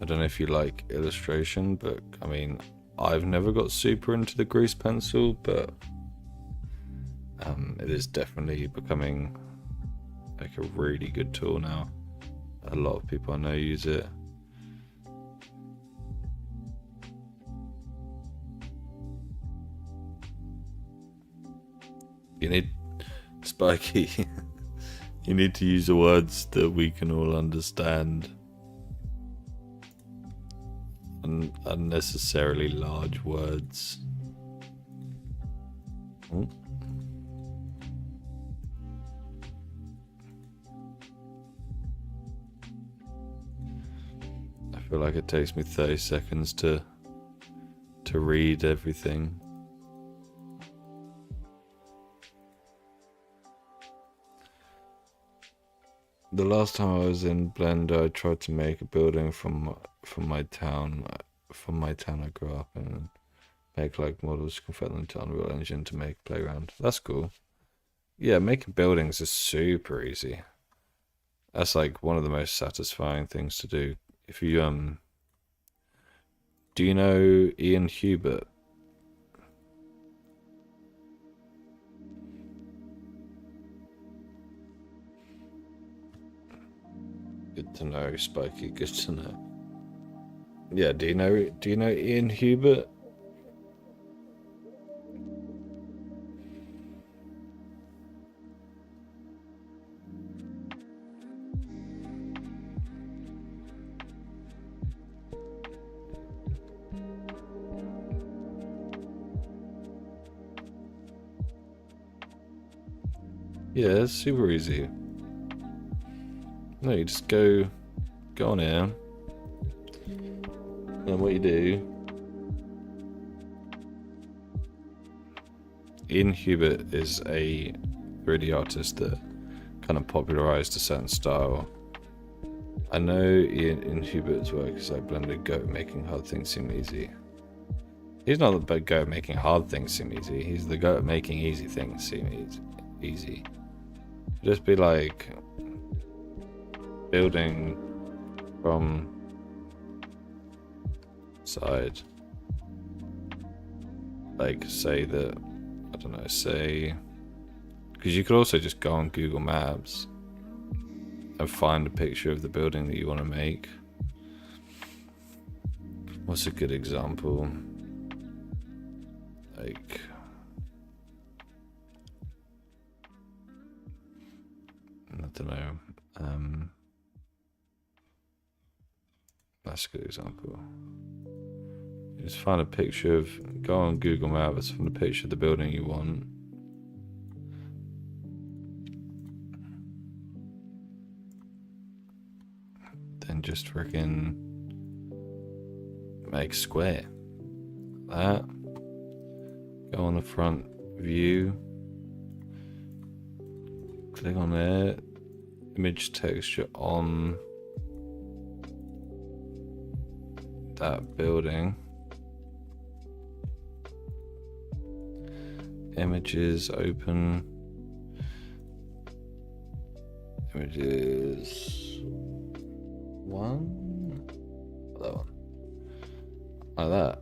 don't know if you like illustration, but I mean, I've never got super into the grease pencil, but it is definitely becoming like a really good tool now. A lot of people I know use it. You need, Spiky, you need to use the words that we can all understand. Unnecessarily large words. Oh. I feel like it takes me 30 seconds to read everything. The last time I was in Blender, I tried to make a building from my town I grew up in, and make like models to convert them to Unreal Engine to make a playground. That's cool. Yeah, making buildings is super easy. That's like one of the most satisfying things to do. If you do you know Ian Hubert? Good to know, Spiky. Good to know. Yeah, do you know Ian Hubert? Yeah, it's super easy. No, you just go on here. And what you do, Ian Hubert is a 3D artist that kind of popularized a certain style. I know Ian Hubert's work is like Blender Go at making hard things seem easy. He's not the go at making hard things seem easy. He's the go at making easy things seem easy. Just be like building from side, like say that, I don't know, say, because you could also just go on Google Maps and find a picture of the building that you want to make. What's a good example? Like, I don't know, that's a good example. Just find a picture of, go on Google Maps, find a picture of the building you want. Then just freaking make square. That. Go on the front view. Click on there. Image texture on that building. Images open. Images one. That one. Like that.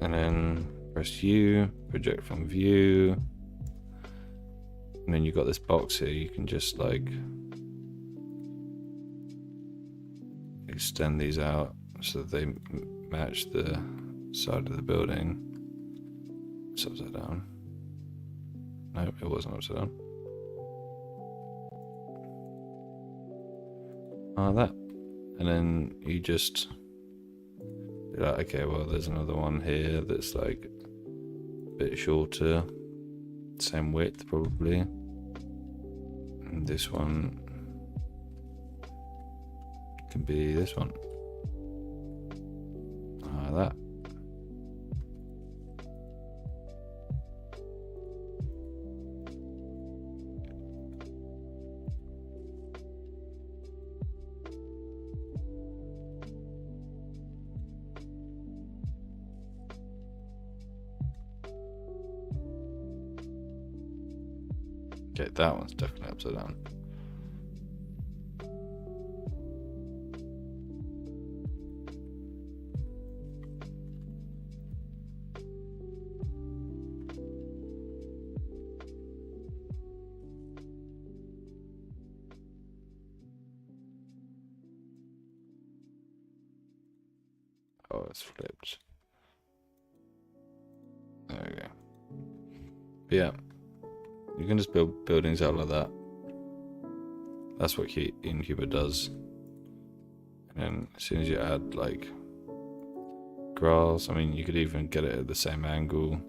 And then press U, project from view. And then you've got this box here, you can just like extend these out so that they match the side of the building. It's upside down. No, it wasn't upside down. Like that. And then you just be like, okay, well, there's another one here that's like a bit shorter, same width probably. And this one can be this one. Like that. Okay, that one's definitely upside down. Oh, it's flipped. There we go. But yeah, you can just build buildings out like that. That's what Incuba does. And then as soon as you add like grass, I mean, you could even get it at the same angle.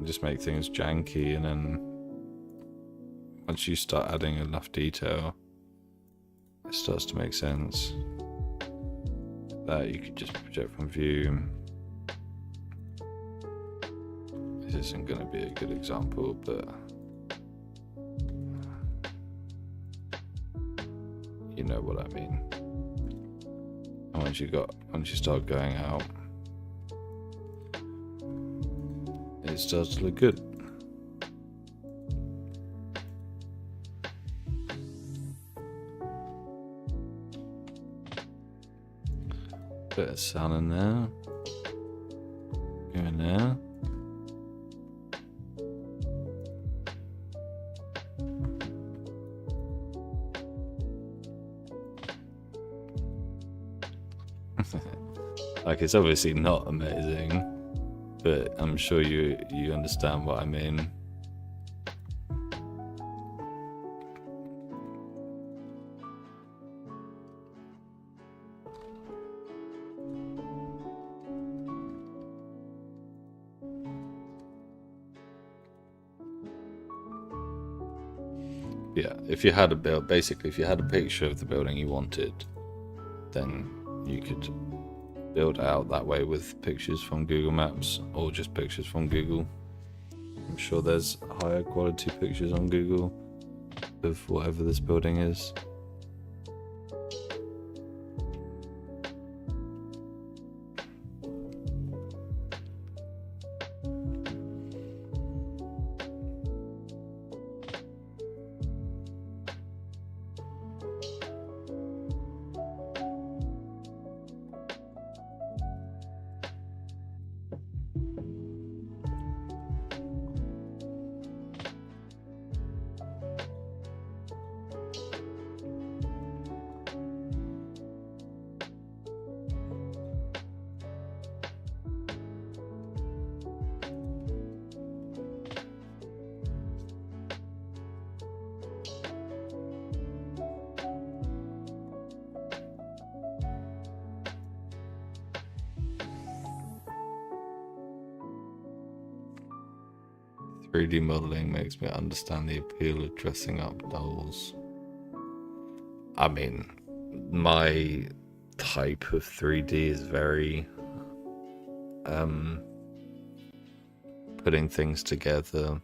Just make things janky, and then once you start adding enough detail, it starts to make sense. That you could just project from view. This isn't going to be a good example, but you know what I mean. And once you start going out, it starts to look good. Bit of sun in there. Go in there. Like, it's obviously not amazing, but I'm sure you understand what I mean. Yeah, if you had basically if you had a picture of the building you wanted, then you could build out that way with pictures from Google Maps or just pictures from Google. I'm sure there's higher quality pictures on Google of whatever this building is. "3D modeling makes me understand the appeal of dressing up dolls." I mean, my type of 3D is very putting things together.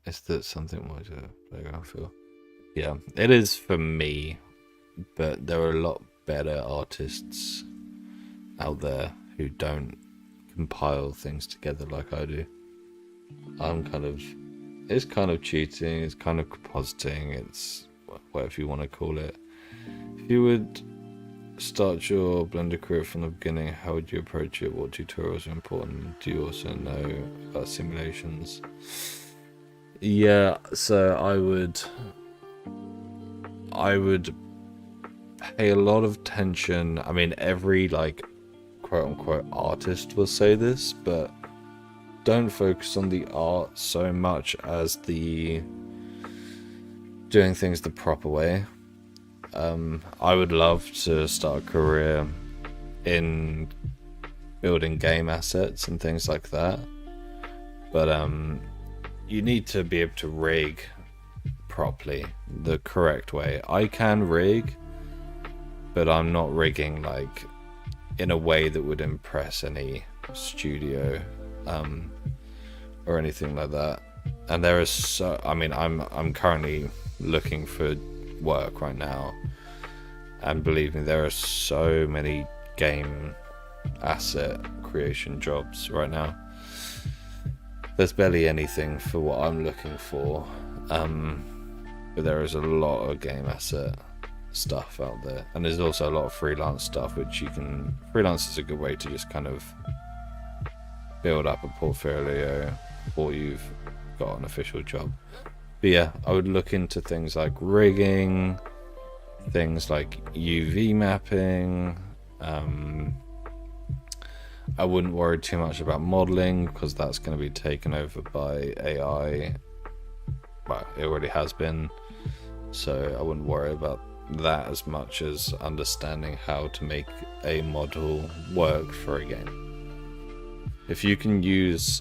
Is that something more to playground feel? Yeah, it is for me, but there are a lot better artists out there who don't compile things together like I do. It's kind of cheating, it's kind of compositing, it's whatever you want to call it. If you would start your Blender career from the beginning, how would you approach it? What tutorials are important? Do you also know about simulations? Yeah, so I would pay a lot of attention. I mean, every like quote unquote artist will say this, but don't focus on the art so much as the doing things the proper way. I would love to start a career in building game assets and things like that, but you need to be able to rig properly, the correct way. I can rig, but I'm not rigging like in a way that would impress any studio or anything like that. And there is I'm currently looking for work right now, and believe me, there are so many game asset creation jobs right now. There's barely anything for what I'm looking for, but there is a lot of game asset stuff out there, and there's also a lot of freelance stuff freelance is a good way to just kind of build up a portfolio before you've got an official job, But yeah, I would look into things like rigging, things like UV mapping. I wouldn't worry too much about modeling because that's going to be taken over by AI. Well, it already has been, so I wouldn't worry about that as much as understanding how to make a model work for a game. If you can use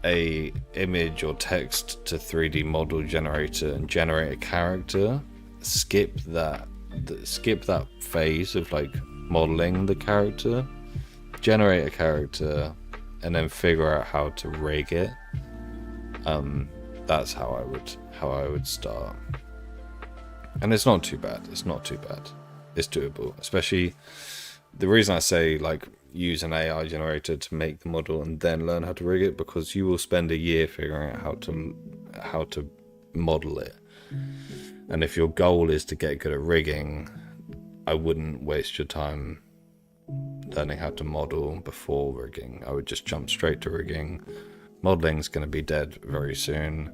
a image or text to 3D model generator and generate a character, skip that phase of like modeling the character, generate a character, and then figure out how to rig it. That's how I would start. And it's not too bad. It's doable. Especially the reason I say like use an AI generator to make the model and then learn how to rig it, because you will spend a year figuring out how to model it. And if your goal is to get good at rigging, I wouldn't waste your time learning how to model before rigging. I would just jump straight to rigging. Modeling's going to be dead very soon,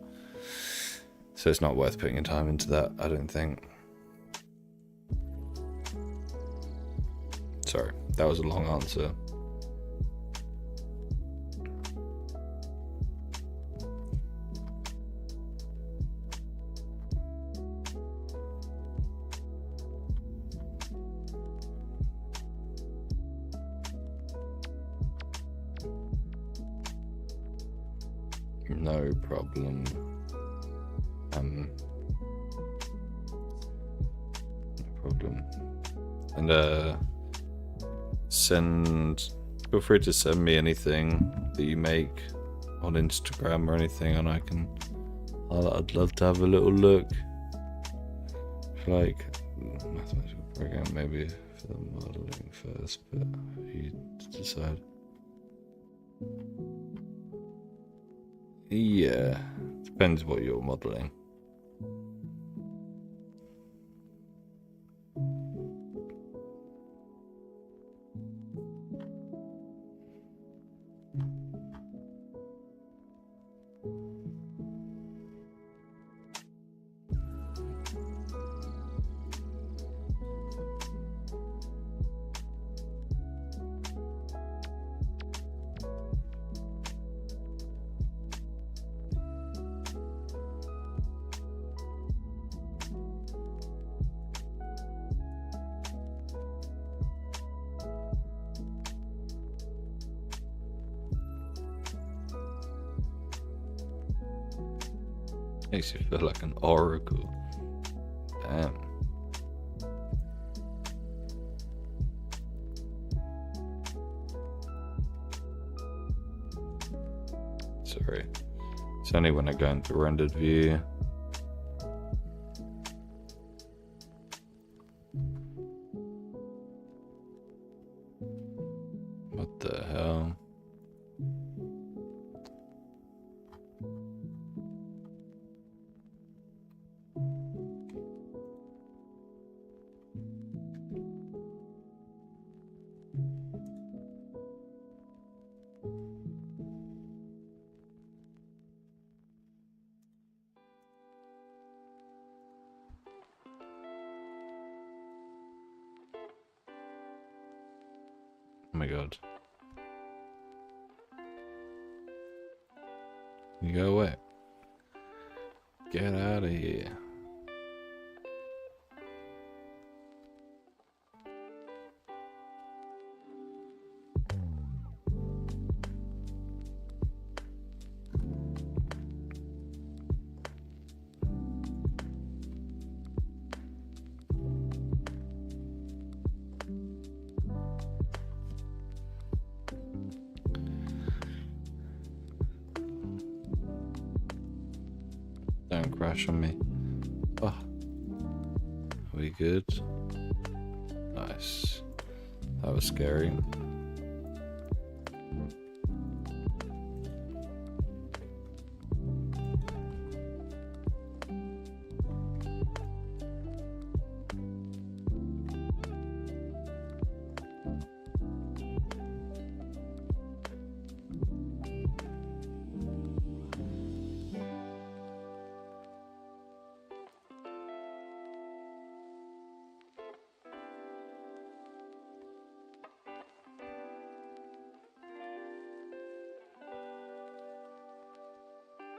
so it's not worth putting your time into that, I don't think. Sorry, that was a long answer. No problem. No problem. And feel free to send me anything that you make on Instagram or anything, and I'd love to have a little look. Like mathematical program, maybe for the modeling first, but you decide. Yeah, depends what you're modeling. Makes you feel like an oracle. Damn. Sorry. It's only when I go into rendered view. What the hell? Oh my god. You go away. Get out of here. Don't crash on me. Oh. Are we good? Nice. That was scary.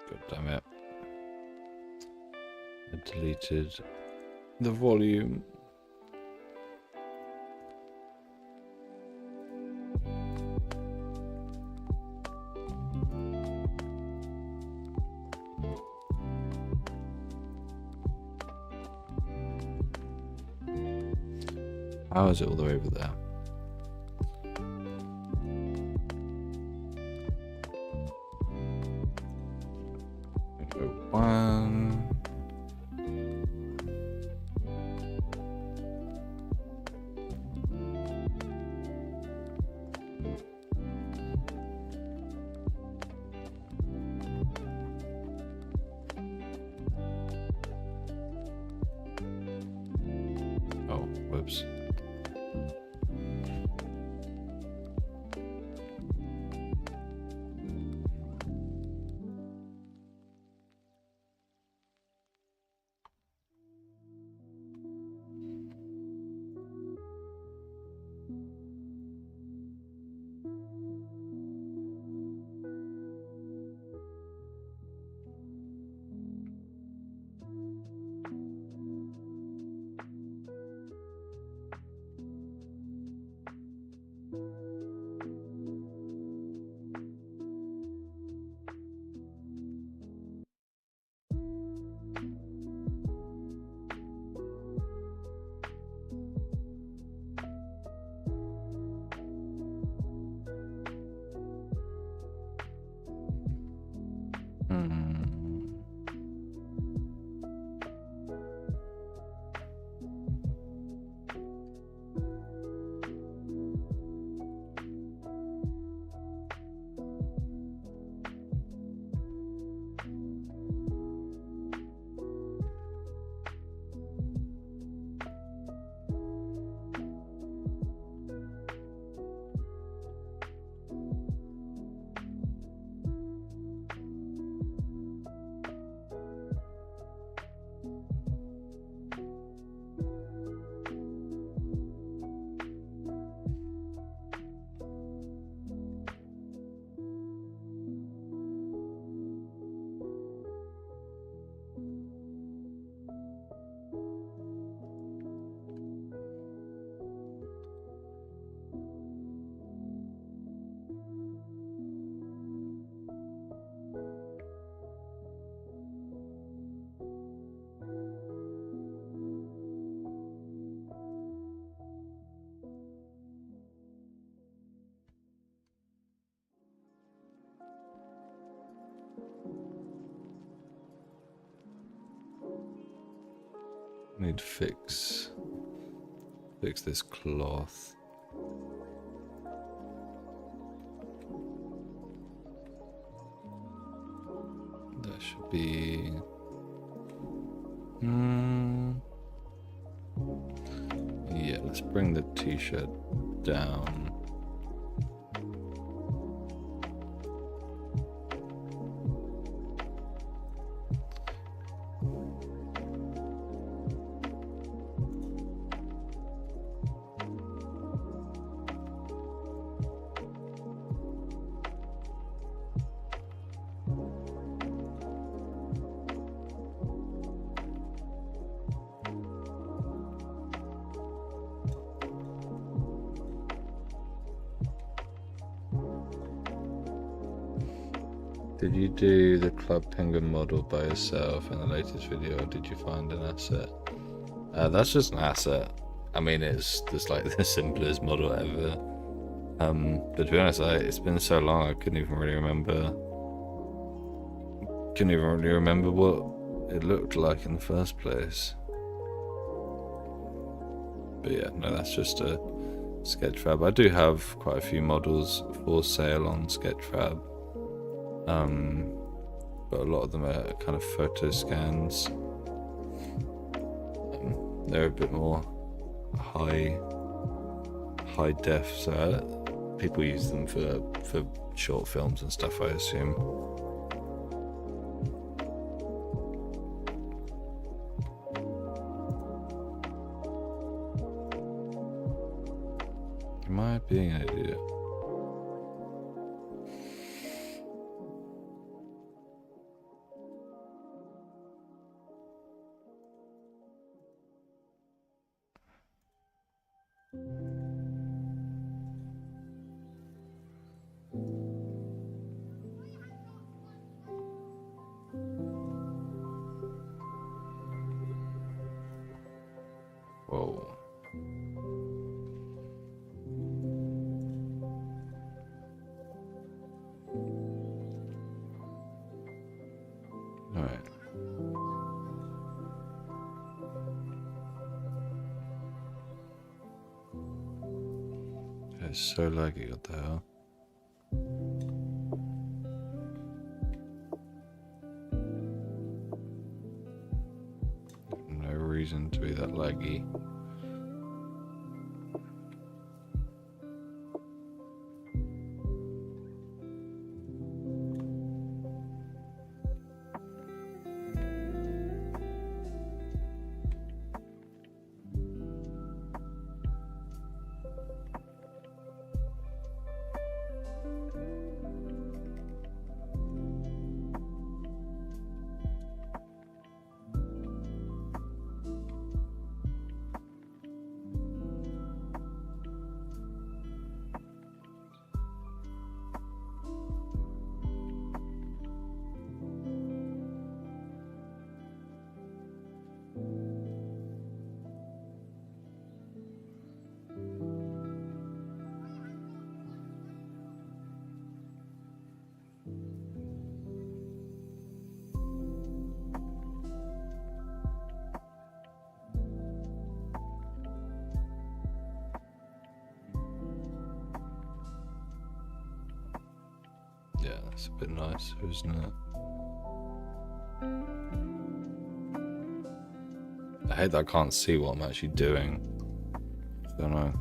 God damn it. I deleted the volume. How is it all the way over there? One. Oh, whoops. Need to fix this cloth. That should be yeah, let's bring the t-shirt down. Did you do the Club Penguin model by yourself in the latest video, or did you find an asset? That's just an asset. I mean, it's just like the simplest model ever. But to be honest, it's been so long I couldn't even really remember what it looked like in the first place. But yeah, no, that's just a Sketchfab. I do have quite a few models for sale on Sketchfab. But a lot of them are kind of photo scans. They're a bit more high def, so people use them for short films and stuff, I assume. Am I being an idiot? Whoa. Alright. It's so laggy, what the hell? No reason to be that laggy. Yeah, that's a bit nicer, isn't it? I hate that I can't see what I'm actually doing. I don't know.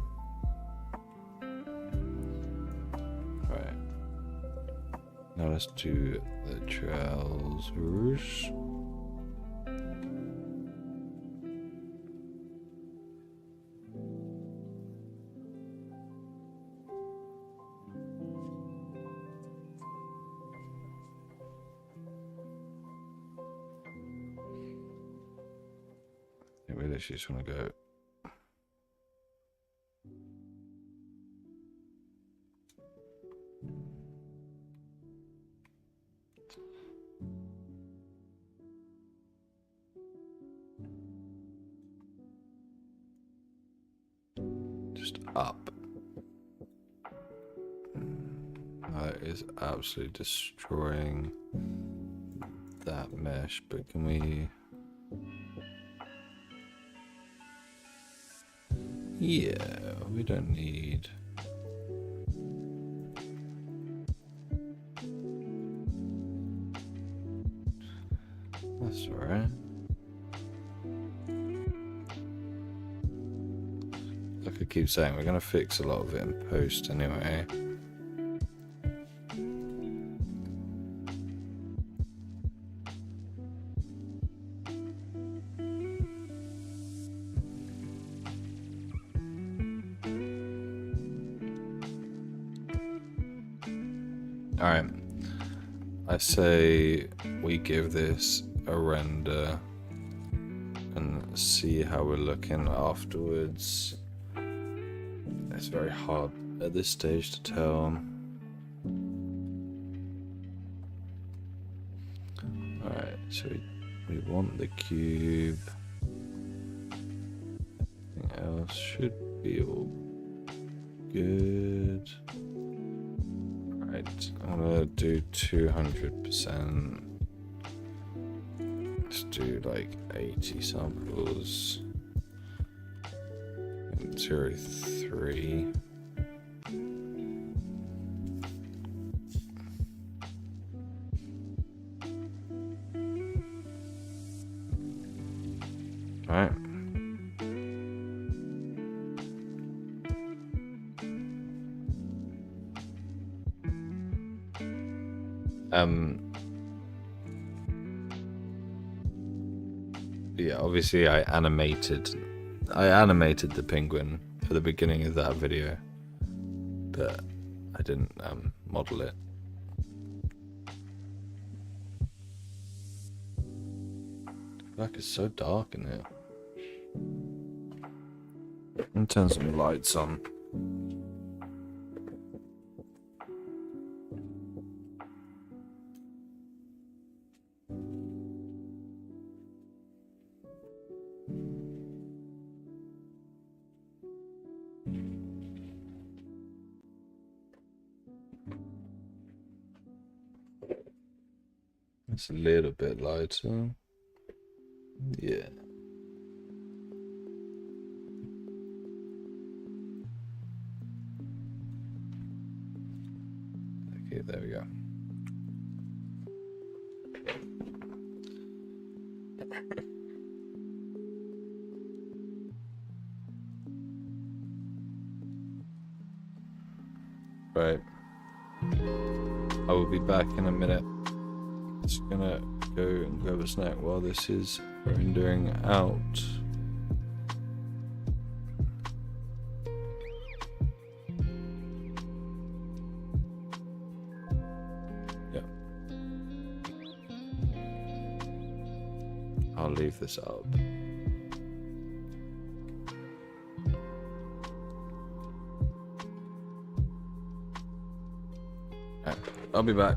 Right. Now let's do the trousers. We literally just want to go. Just up. That is absolutely destroying that mesh, but can we... Yeah, we don't need... That's alright. Like I keep saying, we're going to fix a lot of it in post anyway. Alright, I say we give this a render and see how we're looking afterwards. It's very hard at this stage to tell. Alright, so we want the cube. Everything else should be all good. Right, I'm gonna do 200%. Let's do like 80 samples. 03. Right. Yeah, obviously I animated the penguin at the beginning of that video, but I didn't model it. Like it's so dark in here. And turn some lights on. It's a little bit lighter. Yeah. Okay, there we go. Right. I will be back in a minute. Just gonna go and grab a snack while this is rendering out. Yep. I'll leave this up. Right, I'll be back.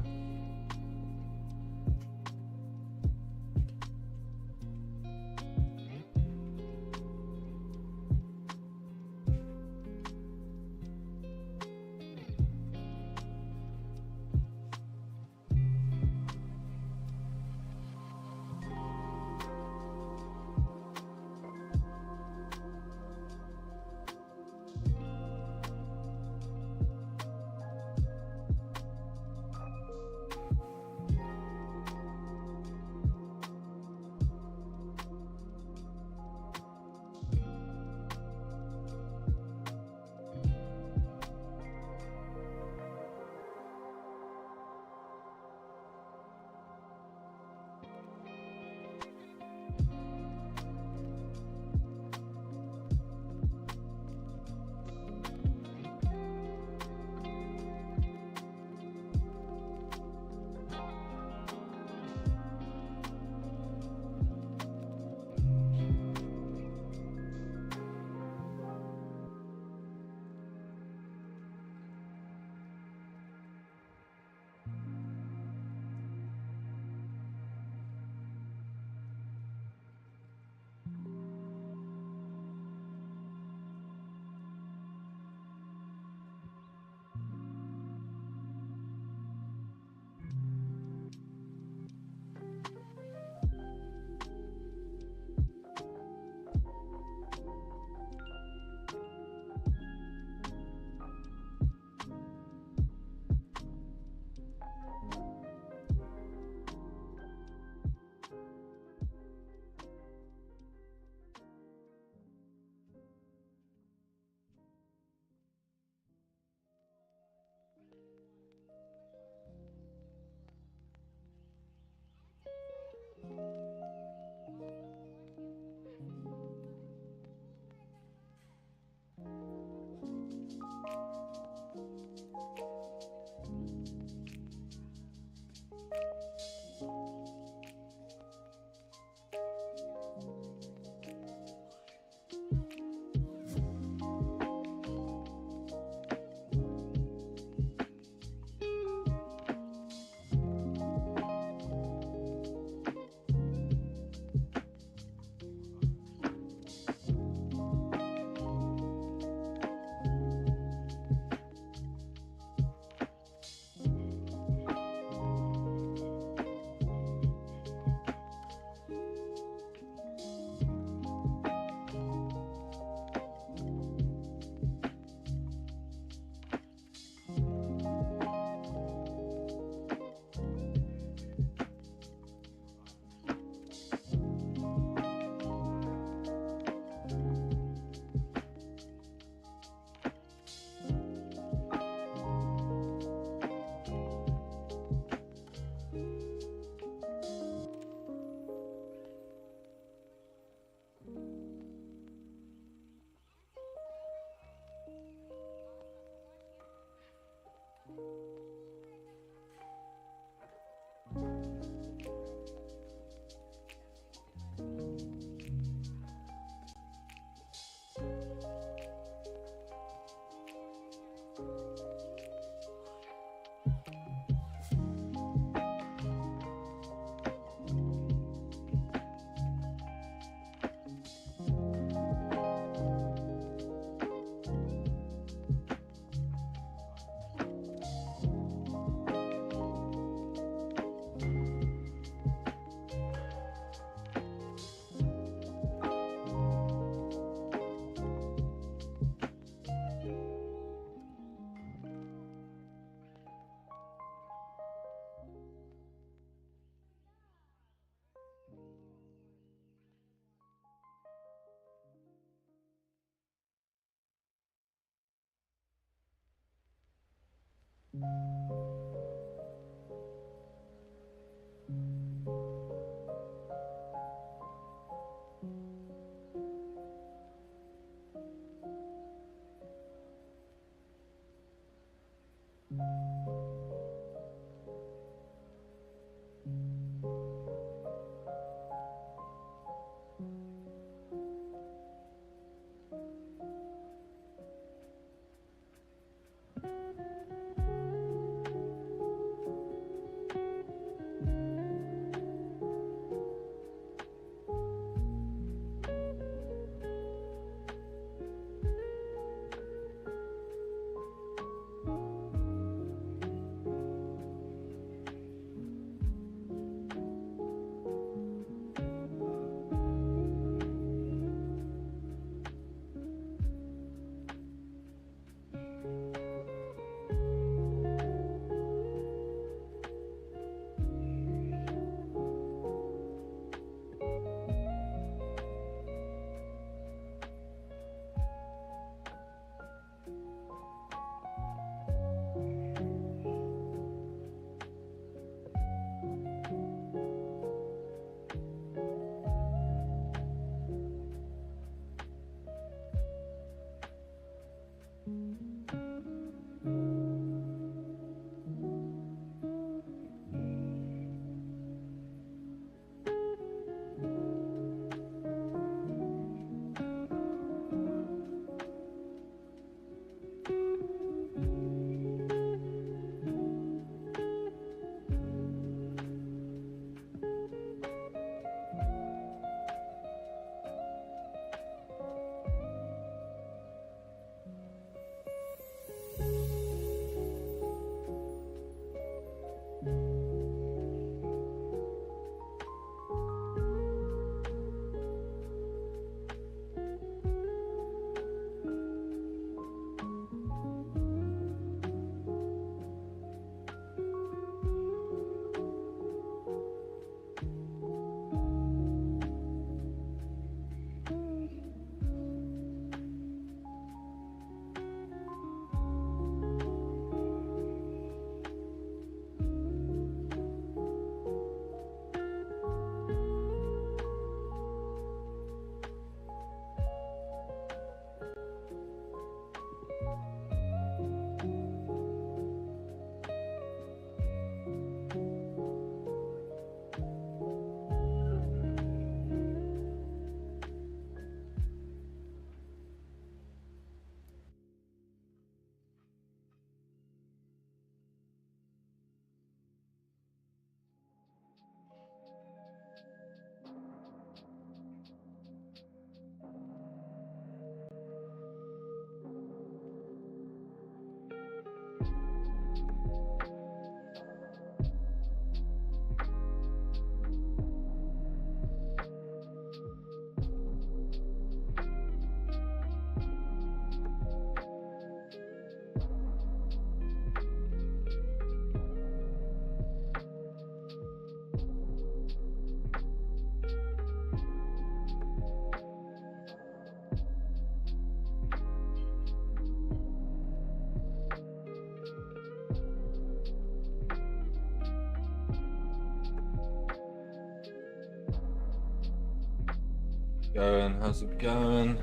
Going? How's it going?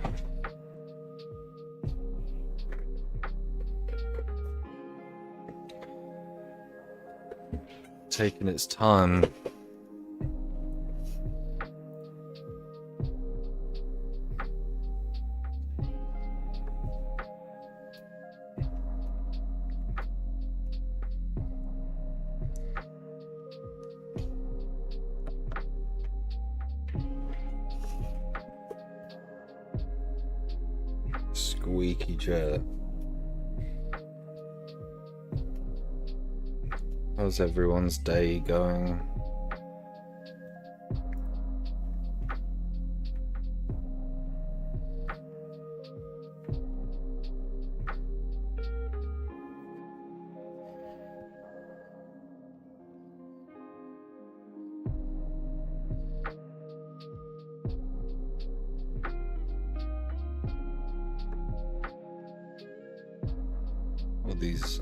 Taking its time. Squeaky chair. How's everyone's day going? All these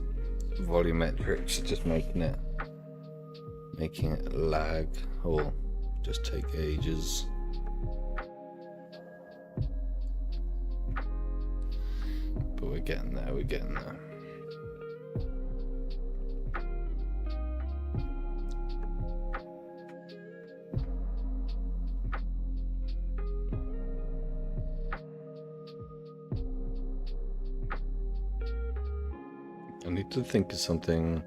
volumetrics are just making it lag or just take ages. But we're getting there. I need to think of something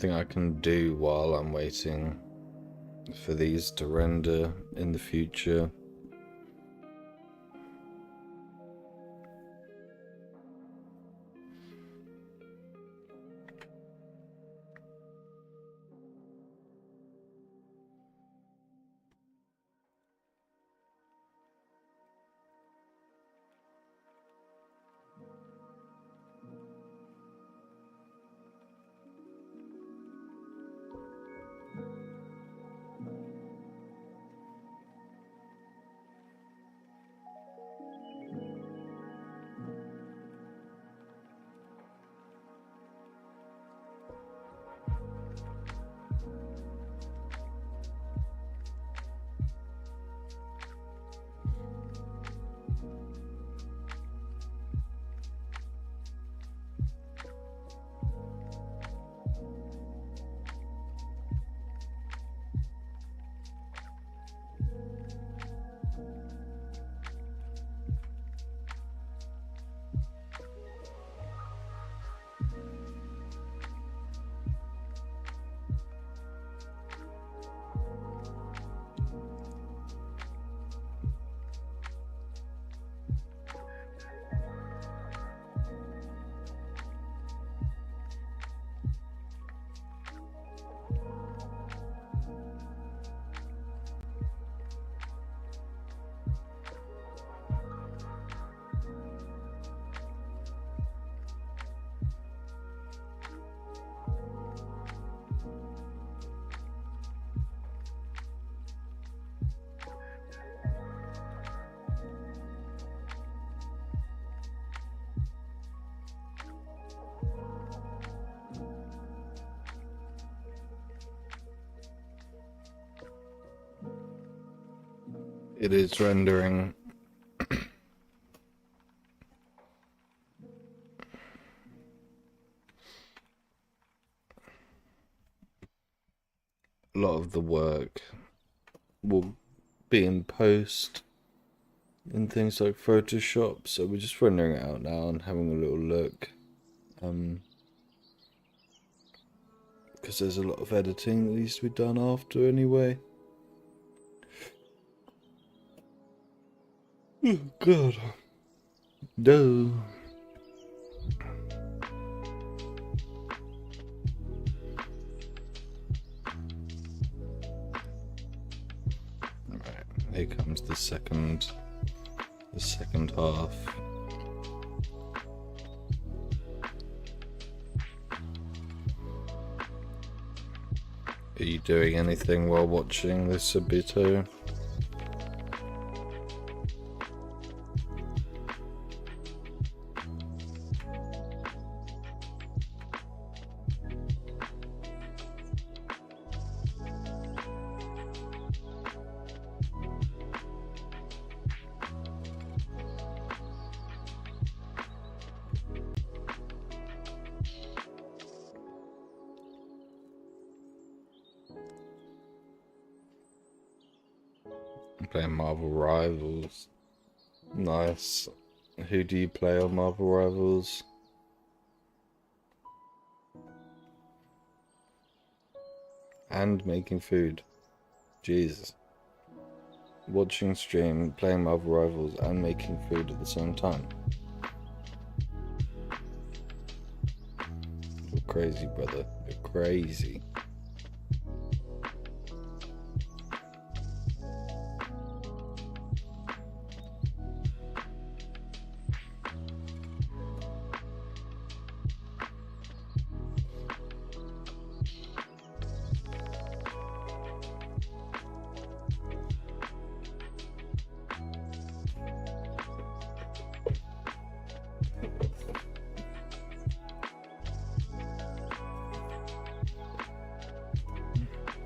I can do while I'm waiting for these to render in the future. It is rendering. A lot of the work will be in post in things like Photoshop, so we're just rendering it out now and having a little look. Because there's a lot of editing that needs to be done after anyway. Oh god. No. Alright, here comes the second half. Are you doing anything while watching this Obito? Playing Marvel Rivals. Nice. Who do you play on Marvel Rivals? And making food. Jesus. Watching stream, playing Marvel Rivals, and making food at the same time. You're crazy, brother. You're crazy.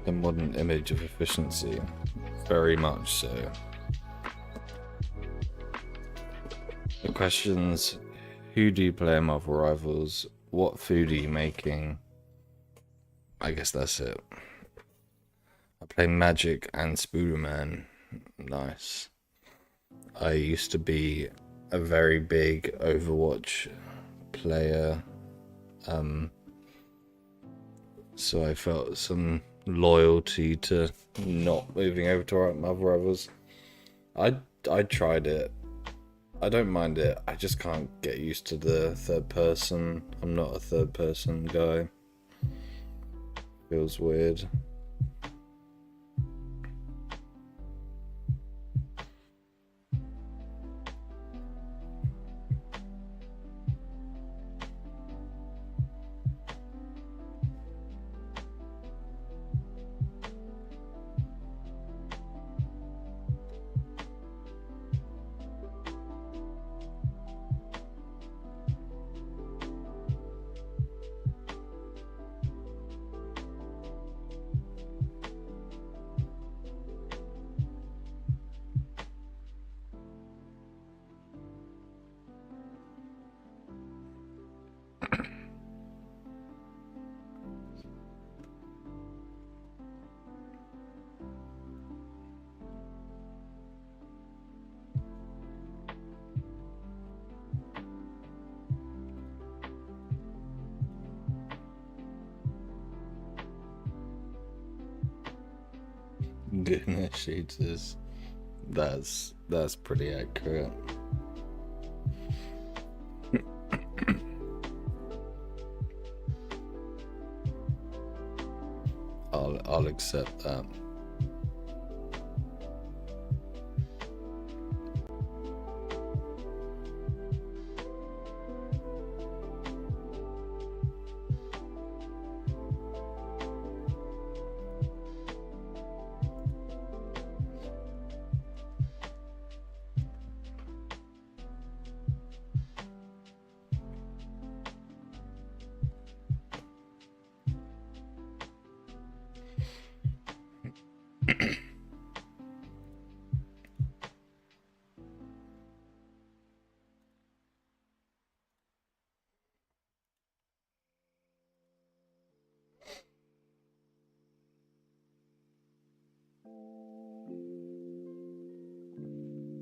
the modern image of efficiency. Very much so. The questions: who do you play in Marvel Rivals? What food are you making? I guess that's it. I play Magic and Spooderman. Nice. I used to be a very big Overwatch player. So I felt some loyalty to not moving over to Marvel Rivals. I tried it. I don't mind it. I just can't get used to the third person. I'm not a third person guy. Feels weird. Goodness, Jesus. That's pretty accurate. I'll accept that.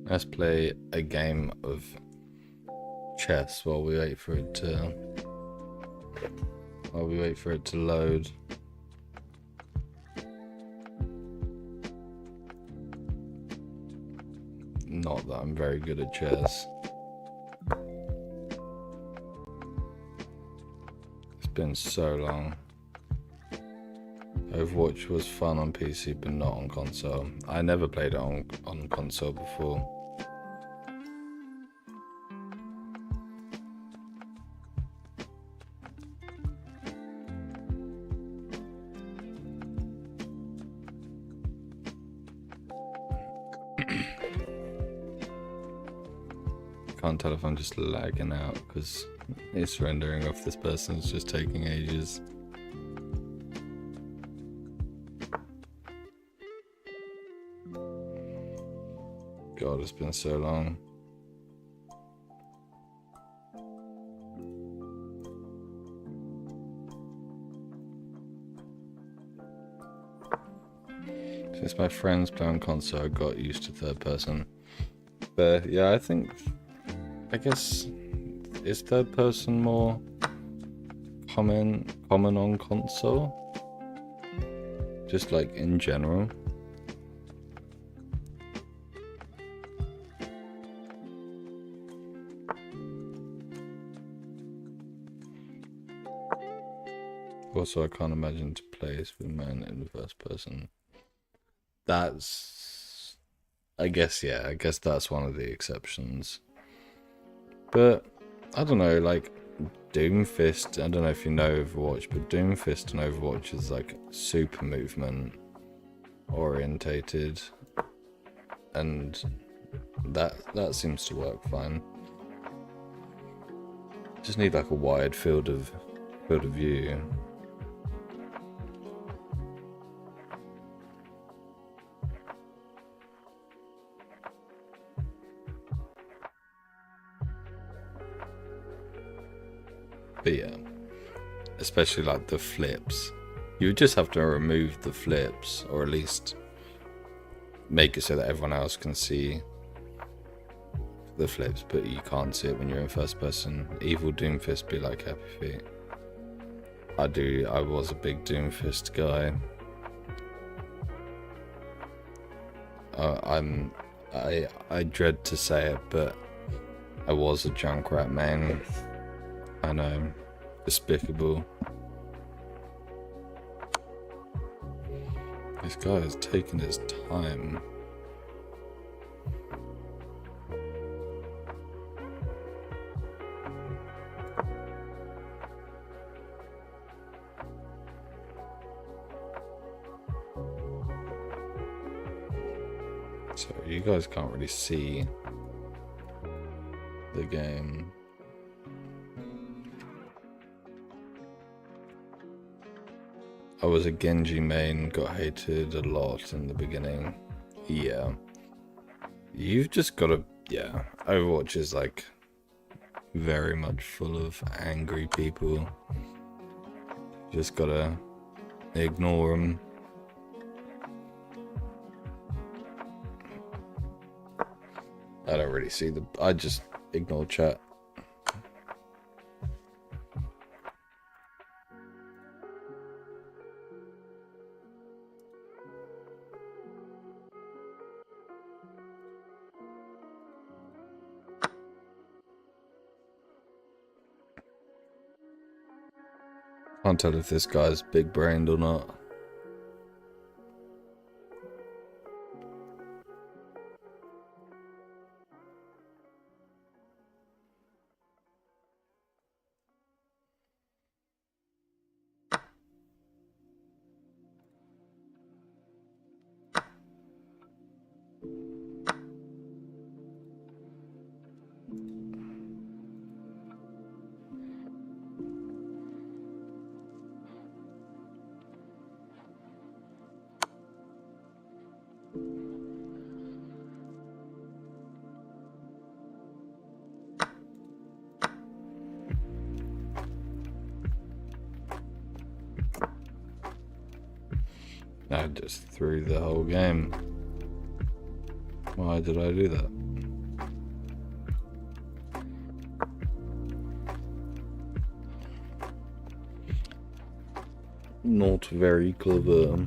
Let's play a game of chess while we wait for it to load. Not that I'm very good at chess. It's been so long. Overwatch was fun on PC, but not on console. I never played it on console before. Can't tell if I'm just lagging out because it's rendering off this person's just taking ages. God, it's been so long. Since my friends play on console, I got used to third person. But yeah, I guess, is third person more common on console? Just like in general? Also, I can't imagine to play as with man in the first person. That's, I guess that's one of the exceptions. But I don't know, like Doomfist, I don't know if you know Overwatch, but Doomfist and Overwatch is like super movement orientated, and that seems to work fine. Just need like a wide field of view. But yeah, especially like the flips. You would just have to remove the flips, or at least make it so that everyone else can see the flips, but you can't see it when you're in first person. Evil Doomfist be like Happy Feet. I was a big Doomfist guy. I dread to say it, but I was a Junkrat main. I know, despicable. This guy has taken his time. So you guys can't really see the game. I was a Genji main, got hated a lot in the beginning. Yeah. You've just gotta, yeah. Overwatch is like very much full of angry people. You just gotta ignore them. I don't really see I just ignore chat. Can't tell if this guy's big brained or not. I just threw the whole game. Why did I do that? Not very clever.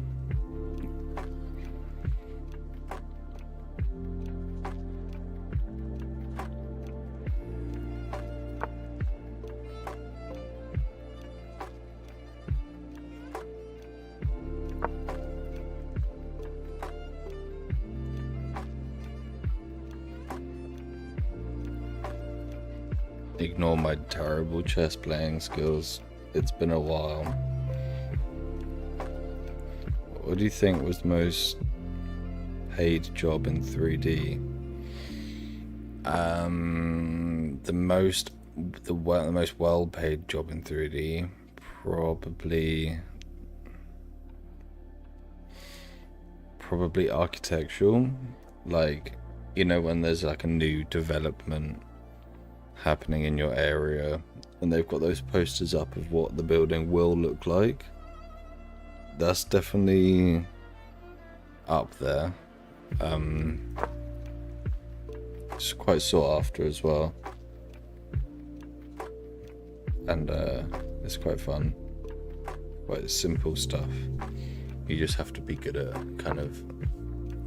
Ignore my terrible chess playing skills. It's been a while. What do you think was the most paid job in 3D? The most well paid job in 3D, probably architectural. Like, you know, when there's like a new development happening in your area and they've got those posters up of what the building will look like. That's definitely up there. It's quite sought after as well, and it's quite fun. Quite simple stuff. You just have to be good at kind of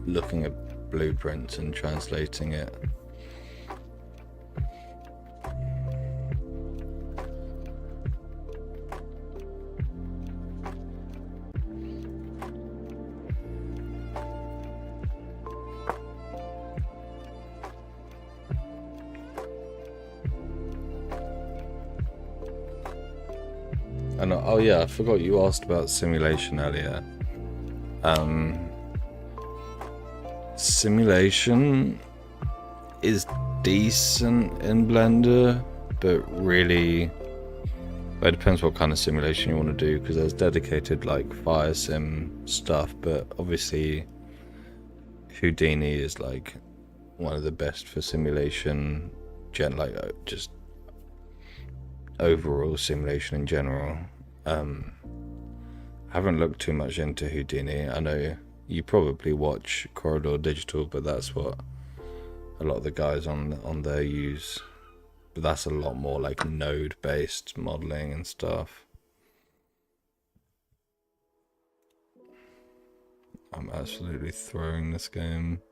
looking at blueprints and translating it. And oh yeah, I forgot you asked about simulation earlier. Simulation is decent in Blender, but really, it depends what kind of simulation you want to do, because there's dedicated like fire sim stuff, but obviously Houdini is like one of the best for simulation, just overall simulation in general. I haven't looked too much into Houdini. I know you probably watch Corridor Digital, but that's what a lot of the guys on there use. But that's a lot more like node-based modeling and stuff. I'm absolutely throwing this game.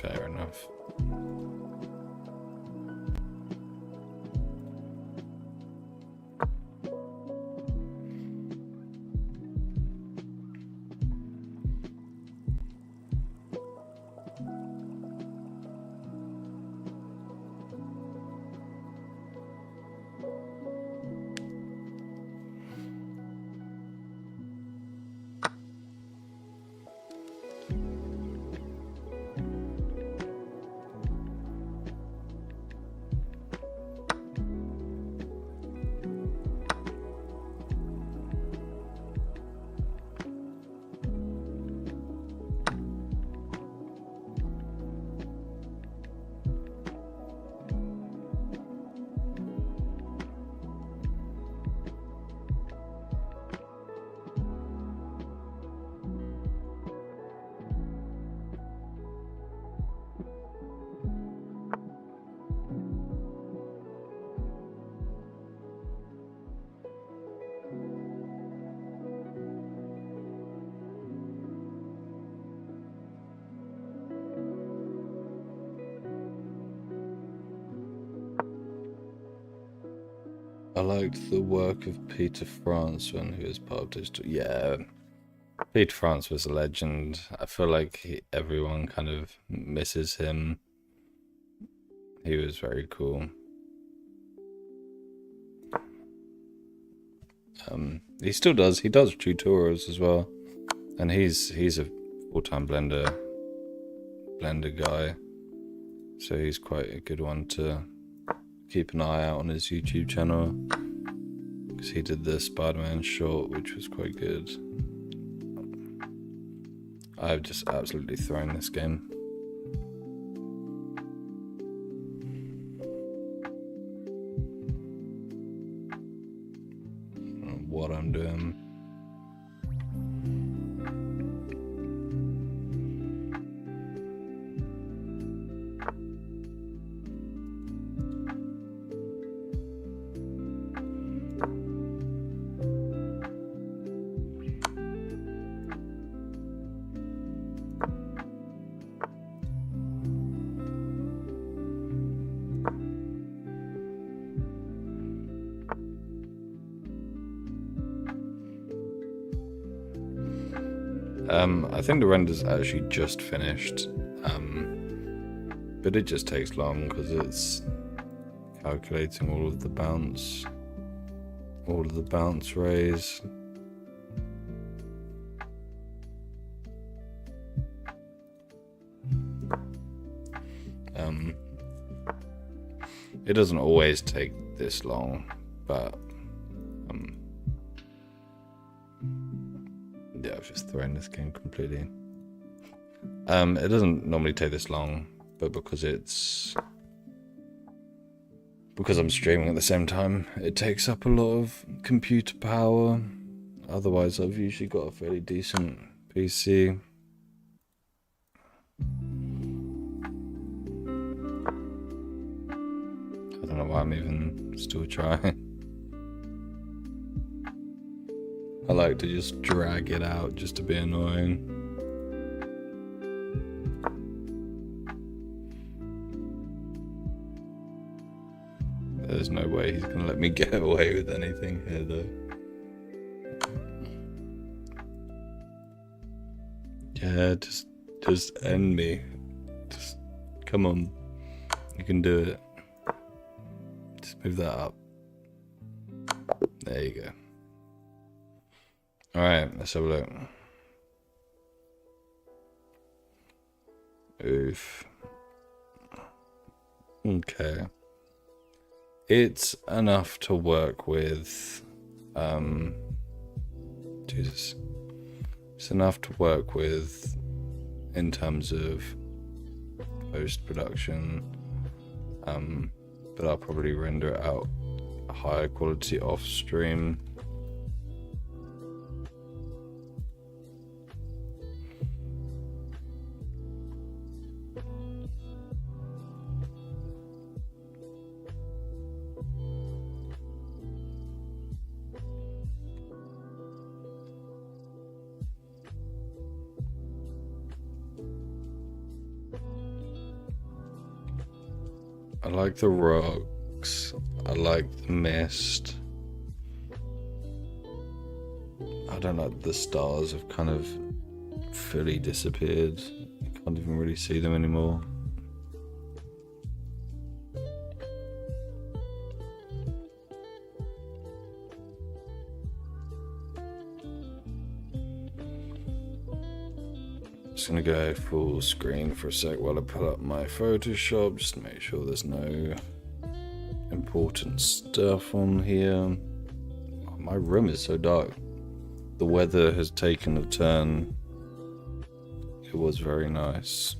Fair enough. I liked the work of Peter France when he was part of Digital. Yeah, Peter France was a legend. I feel like everyone kind of misses him. He was very cool. He still does. He does tutorials as well, and he's a full-time Blender guy, so he's quite a good one to keep an eye out on his YouTube channel, because he did the Spider-Man short, which was quite good. I've just absolutely thrown this game. I don't know what I'm doing. I think the render's actually just finished, but it just takes long because it's calculating all of the bounce rays. It doesn't always take this long, but yeah, I've just thrown this game completely. It doesn't normally take this long, but because I'm streaming at the same time, it takes up a lot of computer power. Otherwise, I've usually got a fairly decent PC. I don't know why I'm even still trying. I like to just drag it out just to be annoying. There's no way he's gonna let me get away with anything here, though. Yeah, just end me. Just come on. You can do it. Just move that up. There you go. Alright, let's have a look. Oof. Okay. It's enough to work with. Jesus. It's enough to work with in terms of post-production. But I'll probably render it out higher quality off stream. I like the rocks. I like the mist. I don't like the stars have kind of fully disappeared. You can't even really see them anymore. Just gonna go full screen for a sec while I pull up my Photoshop, just to make sure there's no important stuff on here. Oh, my room is so dark. The weather has taken a turn. It was very nice.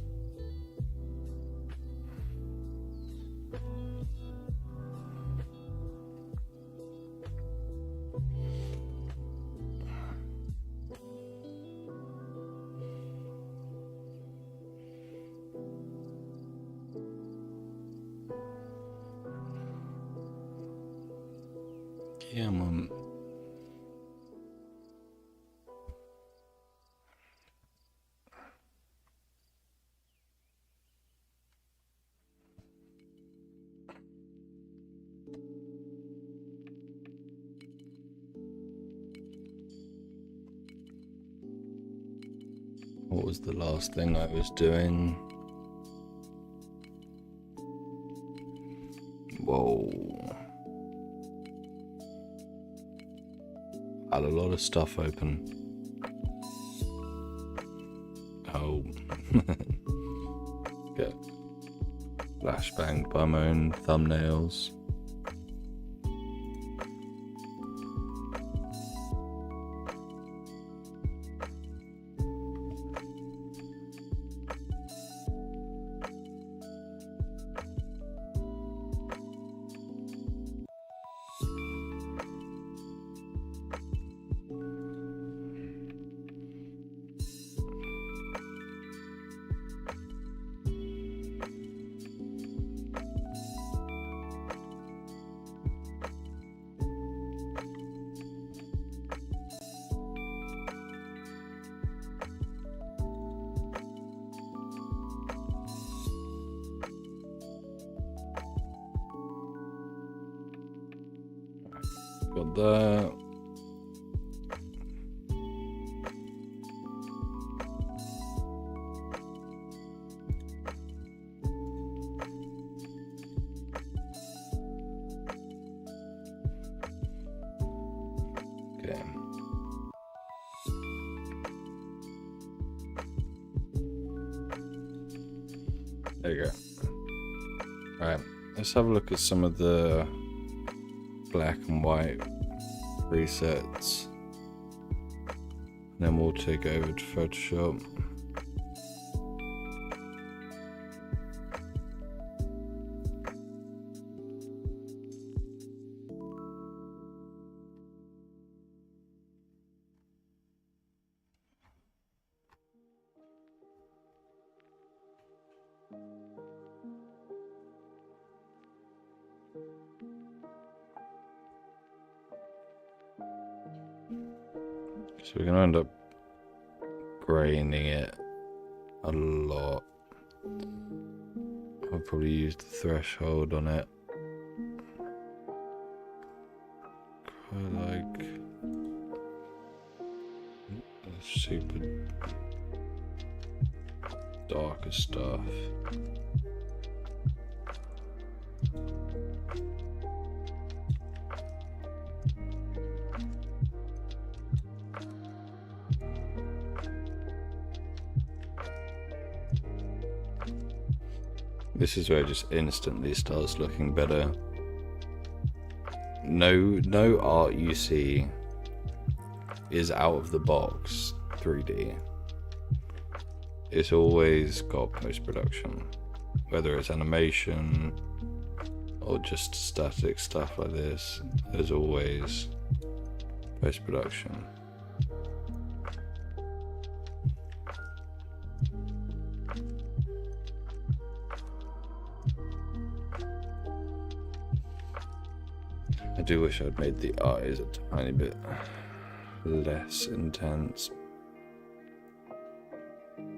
Yeah, Mum. What was the last thing I was doing? Whoa. Had a lot of stuff open. Oh. Get flashbanged by my own thumbnails. Got that. Okay. There you go. Right, let's have a look at some of the black and white presets, and then we'll take over to Photoshop. So we're gonna end up graining it a lot. I'll probably use the threshold on it. This is where it just instantly starts looking better. No art you see is out of the box 3D. It's always got post-production, whether it's animation or just static stuff like this. There's always post-production. I do wish I'd made the eyes a tiny bit less intense,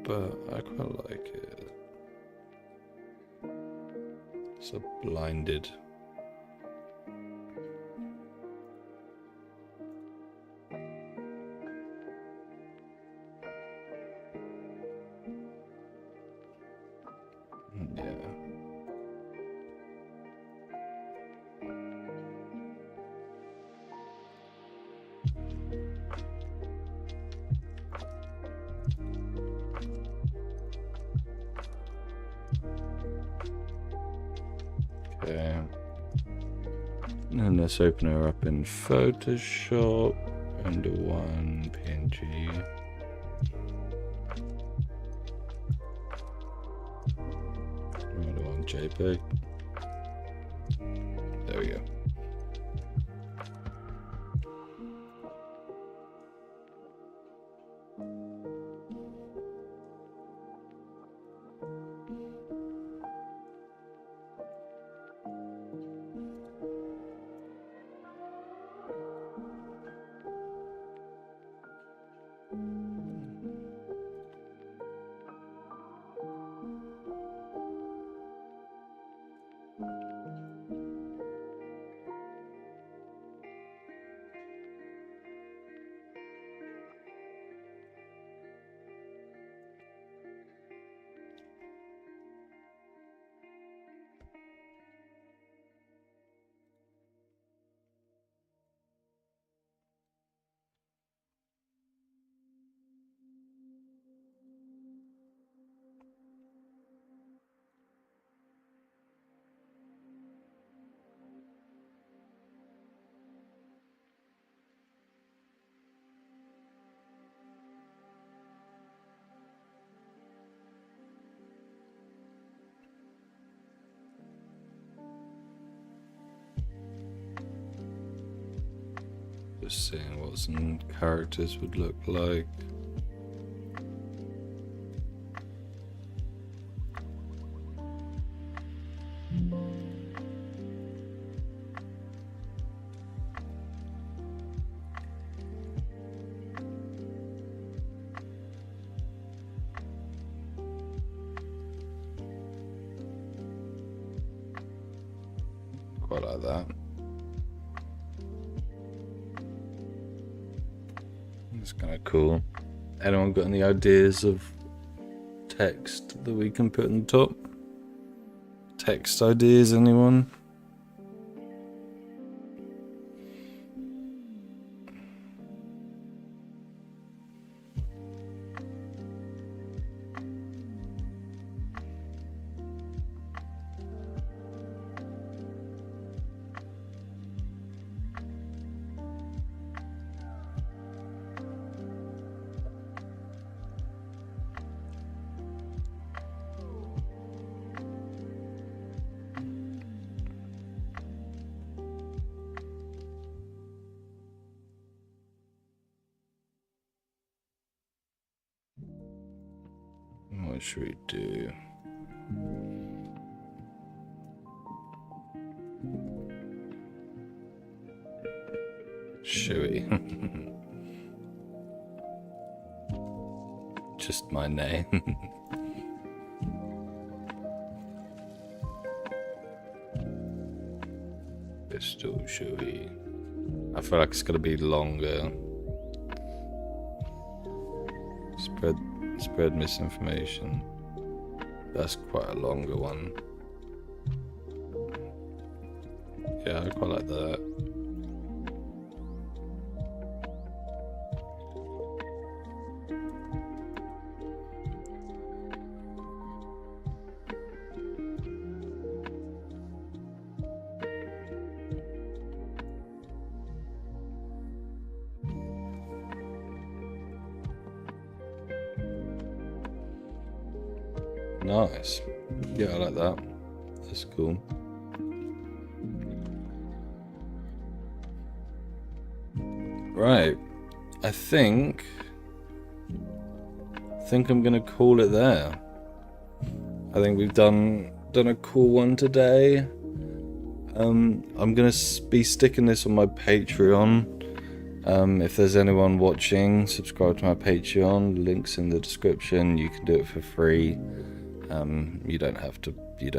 but I quite like it. So blinded. Yeah. Okay. And let's open her up in Photoshop and do one PNG. Another one JPEG. There we go. Just seeing what some characters would look like. Quite like that. It's kind of cool. Anyone got any ideas of text that we can put on top? Text ideas, anyone? What should we do? Should we? Just my name. Pistol Shoei. I feel like it's gonna be longer. Spread misinformation. That's quite a longer one. Yeah, I quite like that. Nice. Yeah, I like that. That's cool. Right. I think I'm gonna call it there. I think we've done a cool one today. I'm gonna be sticking this on my Patreon. If there's anyone watching, subscribe to my Patreon. Links in the description. You can do it for free. You don't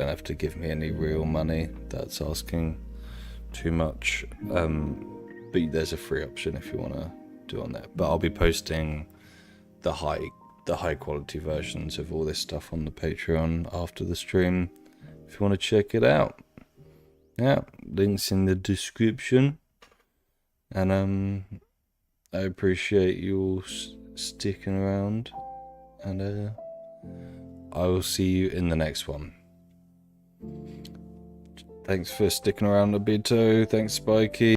have to give me any real money. That's asking too much. But there's a free option if you want to do on there. But I'll be posting the high quality versions of all this stuff on the Patreon after the stream. If you want to check it out, yeah, links in the description. And I appreciate you all sticking around, and I will see you in the next one. Thanks for sticking around, Obito. Thanks, Spikey.